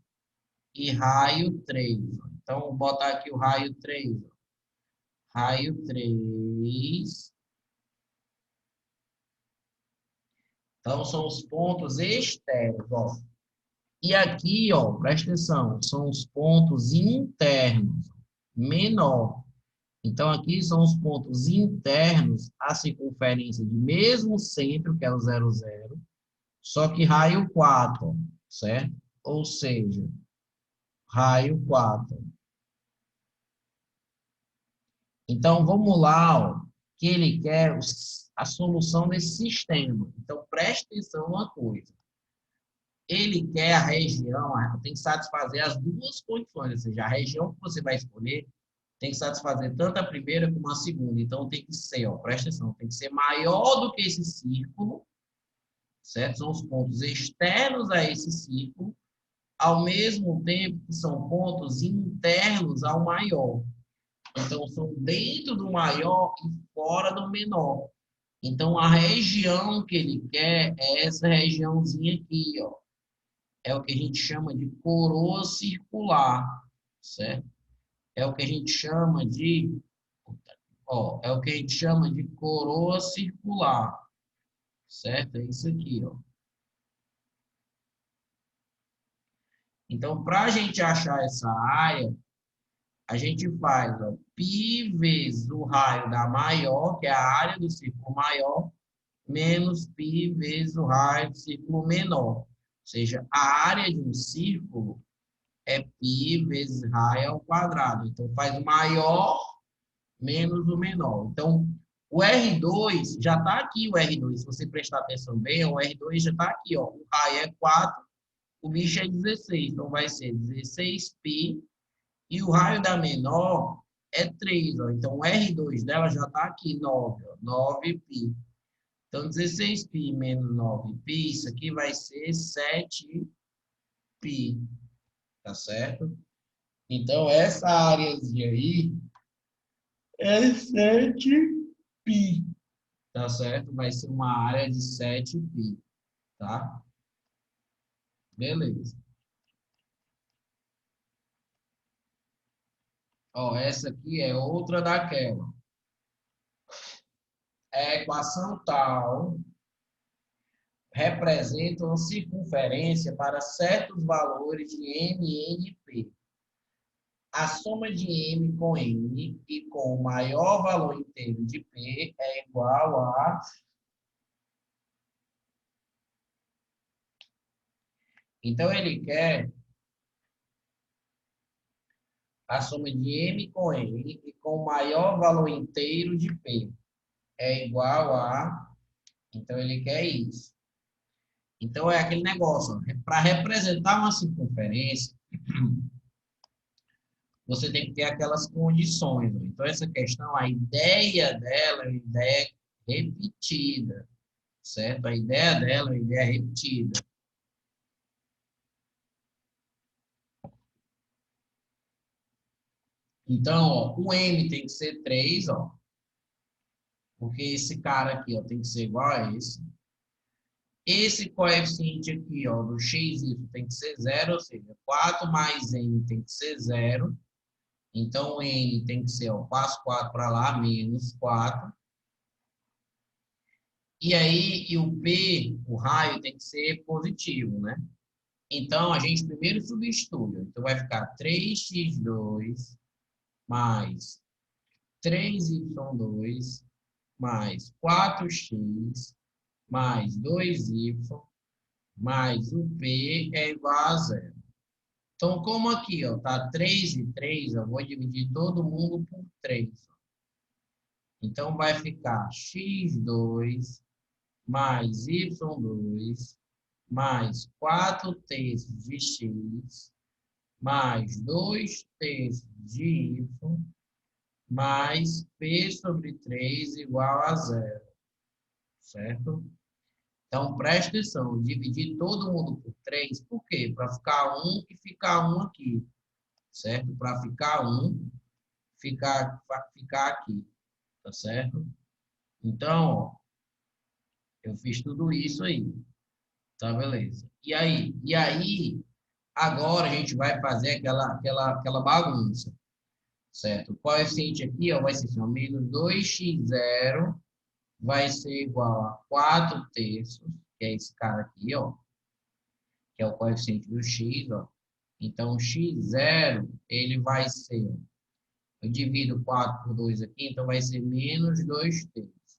e raio 3. Então, vou botar aqui o raio 3. Raio 3. Então, são os pontos externos. Ó. E aqui, ó, presta atenção, são os pontos internos, menor. Então, aqui são os pontos internos, a circunferência de mesmo centro, que é o 0, 0, só que raio 4, certo? Ou seja, raio 4. Então, vamos lá, ó, que ele quer a solução desse sistema. Então, preste atenção numa coisa. Ele quer a região, tem que satisfazer as duas condições, ou seja, a região que você vai escolher tem que satisfazer tanto a primeira como a segunda. Então, tem que ser, ó, presta atenção, tem que ser maior do que esse círculo, certo? São os pontos externos a esse círculo, ao mesmo tempo que são pontos internos ao maior. Então, são dentro do maior e fora do menor. Então, a região que ele quer é essa regiãozinha aqui, ó. É o que a gente chama de coroa circular, certo? É o que a gente chama de, ó, é o que a gente chama de coroa circular, certo? É isso aqui, ó. Então, para a gente achar essa área, a gente faz, ó, π vezes o raio da maior, que é a área do círculo maior, menos π vezes o raio do círculo menor. Ou seja, a área de um círculo é π vezes raio ao quadrado. Então, faz o maior menos o menor. Então, o R2 já está aqui, o R2. Se você prestar atenção bem, o R2 já está aqui. Ó. O raio é 4, o bicho é 16. Então, vai ser 16π. E o raio da menor é 3. Ó. Então, o R2 dela já está aqui, 9. Ó, 9π. Então, 16π menos 9π, isso aqui vai ser 7π. Tá certo? Então, essa áreazinha aí é 7π. Tá certo? Vai ser uma área de 7π. Tá? Beleza. Ó, essa aqui é outra daquela. É a equação tal representa uma circunferência para certos valores de m, n e p. A soma de M com N e com o maior valor inteiro de P é igual a... Então, ele quer a soma de M com N e com o maior valor inteiro de P é igual a... Então, ele quer isso. Então, é aquele negócio. Para representar uma circunferência, você tem que ter aquelas condições. Então, essa questão, a ideia dela é uma ideia repetida, certo? A ideia dela é uma ideia repetida. Então, ó, o M tem que ser 3, ó, porque esse cara aqui, ó, tem que ser igual a esse. Esse coeficiente aqui, ó, do xy tem que ser 0, ou seja, 4 mais n tem que ser 0. Então, o n tem que ser, ó, passo 4 para lá, menos 4. E aí, e o P, o raio, tem que ser positivo, né? Então, a gente primeiro substitui. Então, vai ficar 3x2 mais 3y2 mais 4x mais 2y mais o P é igual a 0. Então, como aqui, ó, tá 3 e 3, eu vou dividir todo mundo por 3. Então, vai ficar x2 mais y2 mais 4 terços de x mais 2 terços de y mais p sobre 3 igual a 0, certo? Então, presta atenção, dividir todo mundo por 3, por quê? Para ficar 1 e ficar 1 aqui, certo? Para ficar 1, ficar aqui, tá certo? Então, ó, eu fiz tudo isso aí, tá beleza. E aí, agora a gente vai fazer aquela bagunça, certo? O coeficiente aqui, ó, vai ser assim, ó, menos 2x0 vai ser igual a 4 terços, que é esse cara aqui, ó, que é o coeficiente do x, ó. Então, x0, ele vai ser, eu divido 4 por 2 aqui, então vai ser menos 2 terços.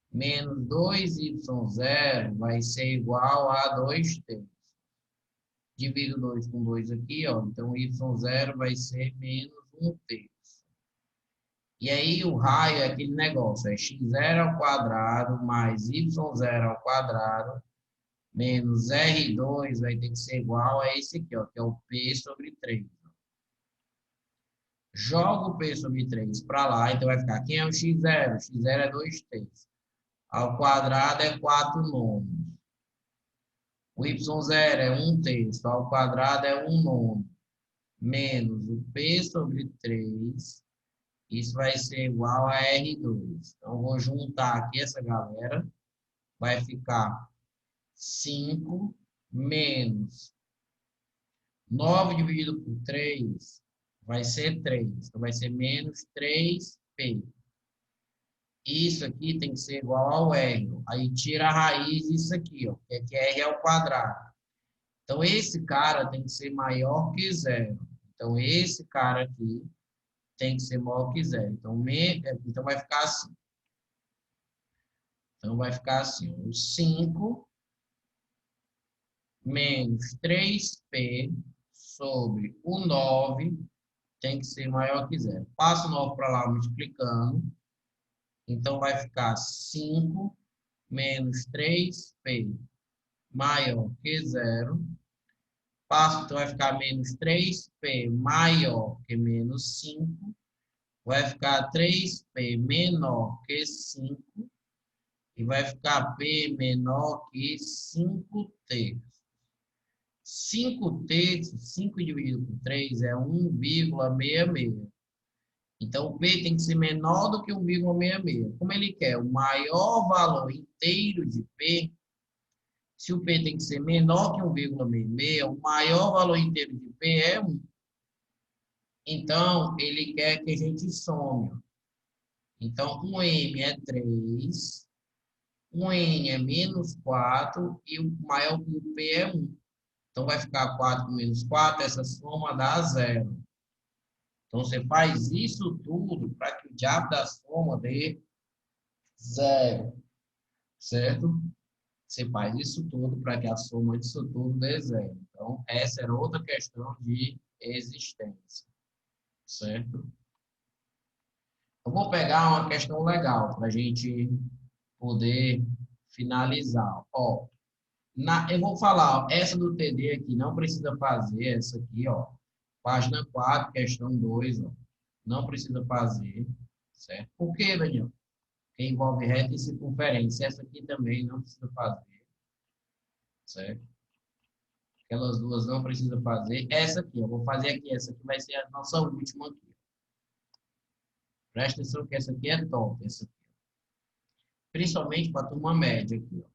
Menos 2y0 vai ser igual a 2 terços. Divido 2 com 2 aqui, ó, então y0 vai ser menos 1 terço. E aí o raio é aquele negócio, é x0 ao quadrado mais y0 ao quadrado menos R2 vai ter que ser igual a esse aqui, ó, que é o P sobre 3. Joga o P sobre 3 para lá, então vai ficar, quem é o x0? X0 é 2 terços. Ao quadrado é 4 nonos. O y0 é 1 terço, ao quadrado é 1 nono. Menos o P sobre 3, isso vai ser igual a R2. Então, vou juntar aqui essa galera, vai ficar 5 menos 9 dividido por 3 vai ser 3. Então, vai ser menos 3P. Isso aqui tem que ser igual ao R. Aí tira a raiz disso aqui, ó, que R é o quadrado. Então, esse cara tem que ser maior que 0. Então, esse cara aqui tem que ser maior que 0. Então vai ficar assim. Então, vai ficar assim. O 5 menos 3P sobre o 9 tem que ser maior que 0. Passa o 9 para lá multiplicando. Então, vai ficar 5 menos 3P maior que 0. Passa, então vai ficar menos 3P maior que menos 5. Vai ficar 3P menor que 5. E vai ficar P menor que 5 terços. 5 terços, 5 dividido por 3 é 1,66. Então, o P tem que ser menor do que 1,66. Como ele quer o maior valor inteiro de P, se o P tem que ser menor que 1,66, o maior valor inteiro de P é 1. Então, ele quer que a gente some. Então, um M é 3, um N é menos 4 e o maior que o P é 1. Então, vai ficar 4 com menos 4, essa soma dá 0. Então, você faz isso tudo para que o diabo da soma dê zero, certo? Você faz isso tudo para que a soma disso tudo dê zero. Então, essa era outra questão de existência, certo? Eu vou pegar uma questão legal para a gente poder finalizar. Ó, eu vou falar, ó, essa do TD aqui não precisa fazer, essa aqui, ó, página 4, questão 2, ó, não precisa fazer, certo? Por quê, Daniel? Porque envolve reta e circunferência. Essa aqui também não precisa fazer, certo? Aquelas duas não precisa fazer. Essa aqui, eu vou fazer aqui, essa aqui vai ser a nossa última aqui. Presta atenção que essa aqui é top, essa aqui. Principalmente para a turma média aqui, ó,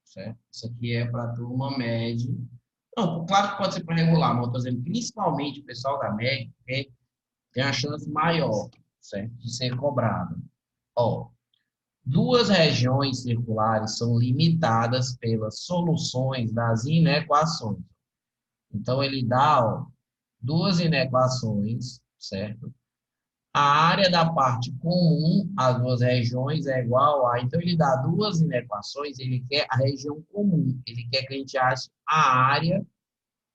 certo? Isso aqui é para a turma média. Não, claro que pode ser para regular, mas eu estou dizendo principalmente o pessoal da média, porque tem a chance maior, certo? De ser cobrado. Ó, duas regiões circulares são limitadas pelas soluções das inequações. Então, ele dá, ó, duas inequações, certo? A área da parte comum às duas regiões é igual a... Então, ele dá duas inequações, ele quer a região comum. Ele quer que a gente ache a área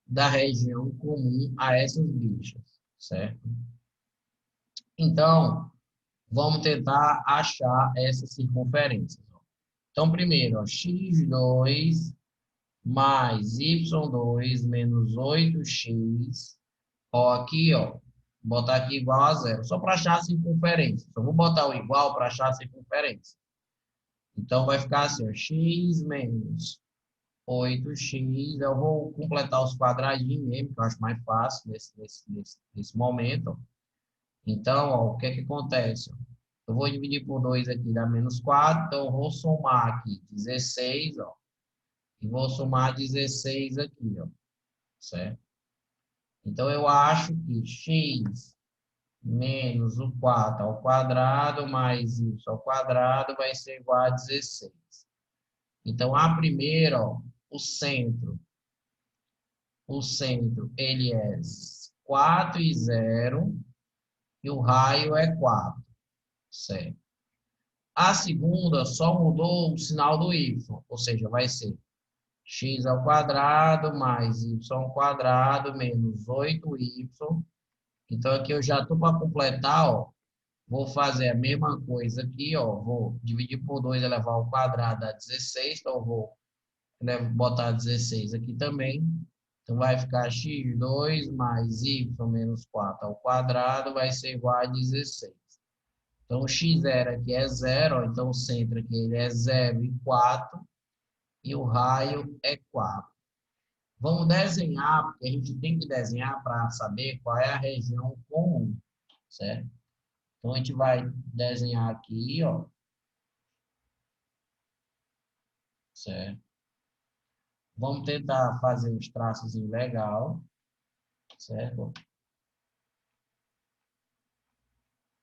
da região comum a essas bichas, certo? Então, vamos tentar achar essas circunferências. Então, primeiro, ó, x2 mais y2 menos 8x. Ó, aqui, ó, botar aqui igual a zero, só para achar a circunferência. Só vou botar o igual para achar a circunferência. Então, vai ficar assim, ó, x menos 8x. Eu vou completar os quadradinhos mesmo, que eu acho mais fácil nesse momento. Ó. Então, ó, o que é que acontece? Eu vou dividir por 2 aqui, dá menos 4. Então, eu vou somar aqui 16, ó. E vou somar 16 aqui, ó. Certo? Então, eu acho que x menos o 4 ao quadrado mais y ao quadrado vai ser igual a 16. Então, a primeira, ó, o centro. O centro, ele é 4 e 0. E o raio é 4. Certo? A segunda só mudou o sinal do y. Ou seja, vai ser x ao quadrado mais y ao quadrado menos 8y. Então, aqui eu já estou para completar, ó. Vou fazer a mesma coisa aqui, ó. Vou dividir por 2 elevar ao quadrado dá 16. Então, eu vou botar 16 aqui também. Então, vai ficar x2 mais y menos 4 ao quadrado vai ser igual a 16. Então, o x0 aqui é 0. Ó. Então, o centro aqui ele é 0 e 4. E o raio é 4. Vamos desenhar, porque a gente tem que desenhar para saber qual é a região comum, certo? Então, a gente vai desenhar aqui, ó, certo? Vamos tentar fazer uns traços legal, certo?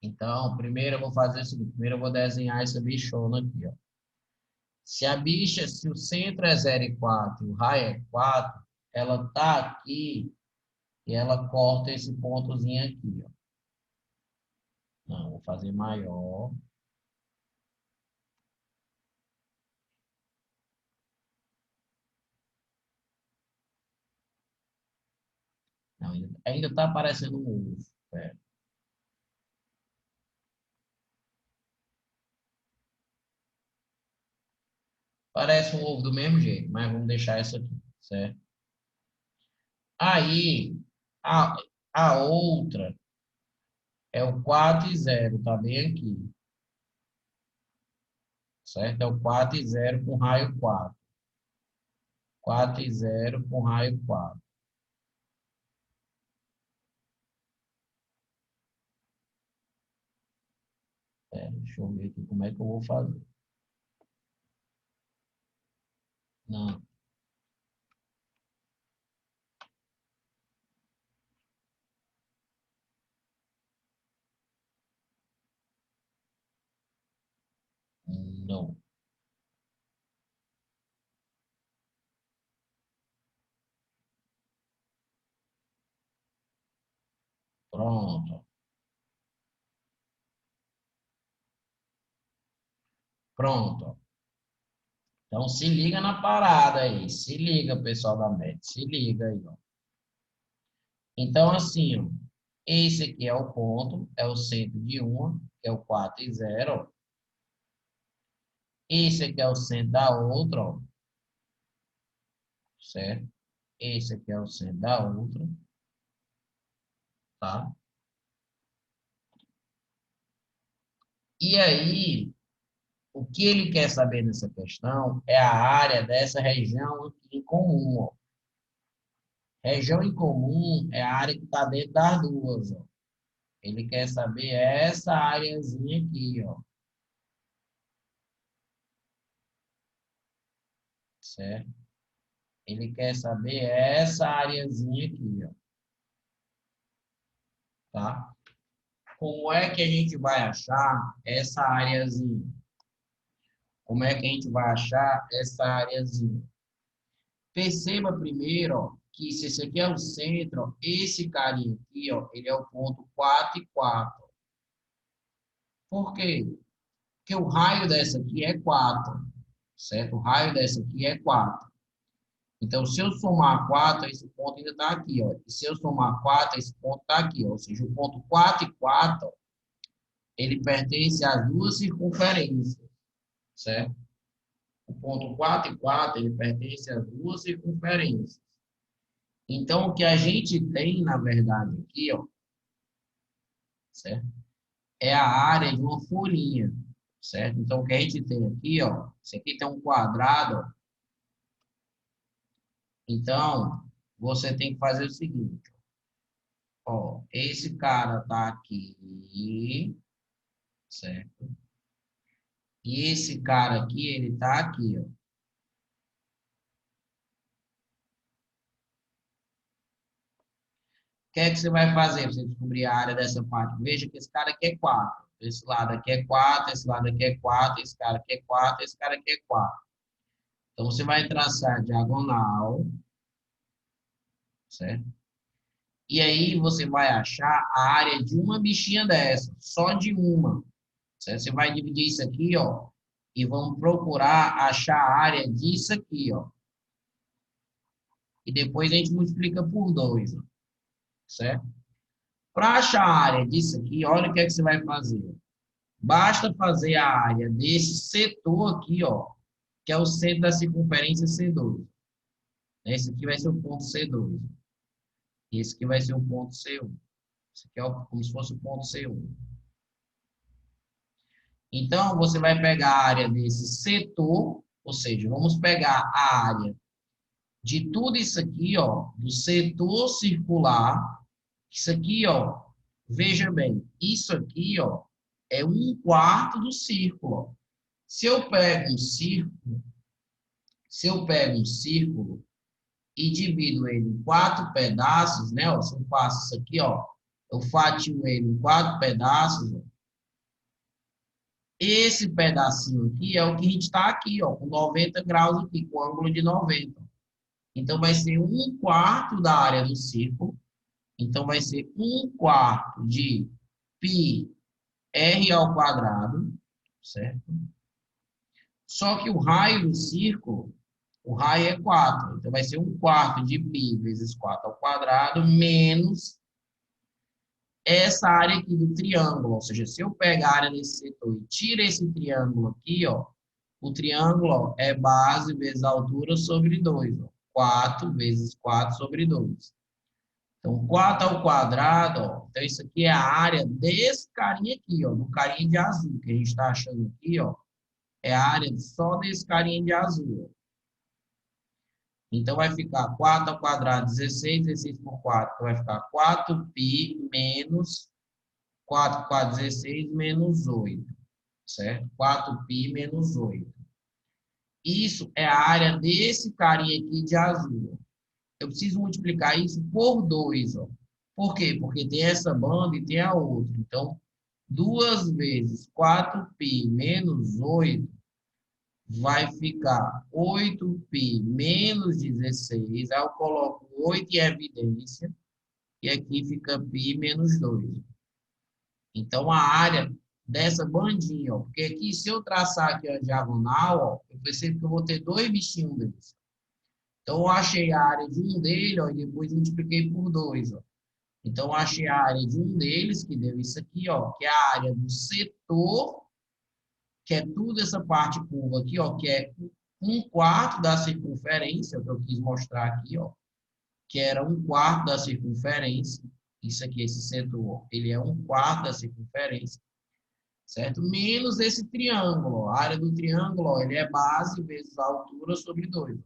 Então, primeiro eu vou fazer o seguinte, primeiro eu vou desenhar essa bichona aqui, ó. Se o centro é 0 e 4, o raio é 4, ela tá aqui e ela corta esse pontozinho aqui, ó. Não, vou fazer maior. Não, ainda tá aparecendo um ovo. É. Parece um ovo do mesmo jeito, mas vamos deixar essa aqui, certo? Aí, a, a outra é o 4 e 0, tá bem aqui, certo? É o 4 e 0 com raio 4. 4 e 0 com raio 4. É, deixa eu ver aqui como é que eu vou fazer. Não, não. Pronto. Pronto. Então, se liga na parada aí. Se liga, pessoal da MED. Se liga aí, ó. Então, assim, ó. Esse aqui é o ponto, é o centro de uma, que é o 4 e 0. Esse aqui é o centro da outra, ó. Certo? Esse aqui é o centro da outra, tá? E aí, o que ele quer saber nessa questão é a área dessa região aqui em comum, ó. Região em comum é a área que está dentro das duas, ó. Ele quer saber essa areazinha aqui, ó. Certo? Ele quer saber essa areazinha aqui, ó. Tá? Como é que a gente vai achar essa areazinha? Como é que a gente vai achar essa areazinha? Perceba primeiro, ó, que se esse aqui é o centro, ó, esse carinha aqui, ó, ele é o ponto 4 e 4. Por quê? Porque o raio dessa aqui é 4, certo? O raio dessa aqui é 4. Então, se eu somar 4, esse ponto ainda está aqui, ó. E se eu somar 4, esse ponto está aqui, ó. Ou seja, o ponto 4 e 4, ó, ele pertence às duas circunferências, certo? O ponto 4 e 4, ele pertence às duas circunferências. Então, o que a gente tem, na verdade, aqui, ó, certo? É a área de uma folhinha, certo? Então, o que a gente tem aqui, ó, isso aqui tem um quadrado, ó. Então, você tem que fazer o seguinte, ó, esse cara tá aqui, certo? E esse cara aqui, ele tá aqui, ó. O que é que você vai fazer para você descobrir a área dessa parte? Veja que esse cara aqui é 4. Esse lado aqui é 4, esse lado aqui é 4, esse cara aqui é 4, esse cara aqui é 4. Então, você vai traçar a diagonal, certo? E aí, você vai achar a área de uma bichinha dessa, só de uma. Certo? Você vai dividir isso aqui, ó, e vamos procurar achar a área disso aqui, ó. E depois a gente multiplica por 2, ó, certo? Para achar a área disso aqui, olha o que é que você vai fazer. Basta fazer a área desse setor aqui, ó, que é o centro da circunferência C2. Esse aqui vai ser o ponto C2. Esse aqui vai ser o ponto C1. Esse aqui é como se fosse o ponto C1. Então, você vai pegar a área desse setor, ou seja, vamos pegar a área de tudo isso aqui, ó, do setor circular. Isso aqui, ó, veja bem, isso aqui, ó, é 1/4 do círculo, ó. Se eu pego um círculo, se eu pego um círculo e divido ele em 4 pedaços, né, ó, se eu faço isso aqui, ó, eu fatio ele em 4 pedaços, ó, esse pedacinho aqui é o que a gente está aqui, ó, com 90 graus aqui, com ângulo de 90. Então, vai ser 1/4 da área do círculo. Então, vai ser 1/4 de πr ao quadrado, certo? Só que o raio do círculo, o raio é 4. Então, vai ser 1/4 de π vezes 4 ao quadrado, menos essa área aqui do triângulo. Ou seja, se eu pegar a área desse setor e tiro esse triângulo aqui, ó, o triângulo, ó, é base vezes altura sobre 2. Ó. 4 vezes 4 sobre 2. Então, 4 ao quadrado, ó, então isso aqui é a área desse carinha aqui, ó, do carinha de azul, que a gente está achando aqui, ó, é a área só desse carinha de azul. Ó. Então, vai ficar 4 ao quadrado, 16, 16 por 4, então vai ficar 4π menos 4 por 4, 16, menos 8, certo? 4π menos 8. Isso é a área desse carinha aqui de azul. Eu preciso multiplicar isso por 2, ó. Por quê? Porque tem essa banda e tem a outra. Então, 2 vezes 4π menos 8 vai ficar 8π menos 16. Aí eu coloco 8 em evidência. e aqui fica π menos 2. Então, a área dessa bandinha, ó, porque aqui, se eu traçar aqui a diagonal, ó, eu percebo que eu vou ter dois bichinhos desses. Então, eu achei a área de um dele, ó, e depois multipliquei por 2, ó. Então, eu achei a área de um deles, que deu isso aqui, ó, que é a área do setor, que é tudo essa parte curva aqui, ó, que é 1/4 da circunferência, que eu quis mostrar aqui, ó, que era 1/4 da circunferência. Isso aqui, esse setor, ele é 1/4 da circunferência, certo? Menos esse triângulo, ó. A área do triângulo, ó, ele é base vezes a altura sobre 2,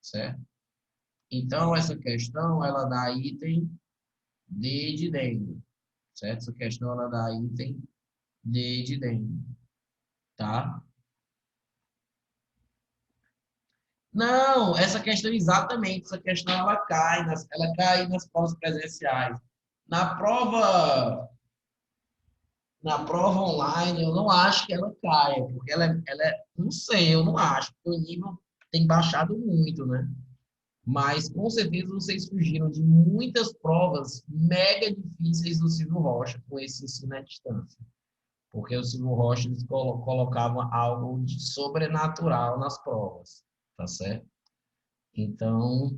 certo? Então, essa questão, ela dá item D de dengue, certo? Essa questão, ela dá item D de dengue, tá? Não, essa questão exatamente, essa questão ela cai nas provas presenciais. Na prova, na prova online, eu não acho que ela caia, porque não sei, eu não acho, porque o nível tem baixado muito, né? Mas com certeza vocês fugiram de muitas provas mega difíceis do Silvio Rocha com esse ensino à distância. Porque o Silvio Rocha eles colocava algo de sobrenatural nas provas, tá certo? Então,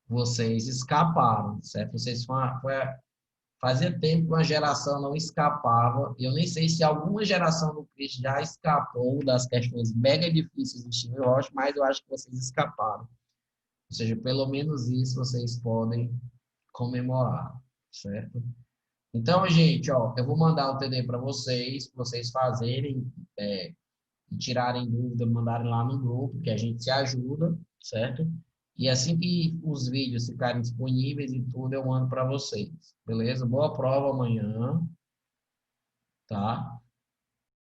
vocês escaparam, certo? Fazia tempo que uma geração não escapava. Eu nem sei se alguma geração do Cristo já escapou das questões mega difíceis do Steve Rocha, mas eu acho que vocês escaparam. Ou seja, pelo menos isso vocês podem comemorar, certo? Então, gente, ó, eu vou mandar o TD para vocês fazerem e tirarem dúvida, mandarem lá no grupo, que a gente se ajuda, certo? E assim que os vídeos ficarem disponíveis e tudo, eu mando para vocês, beleza? Boa prova amanhã, tá?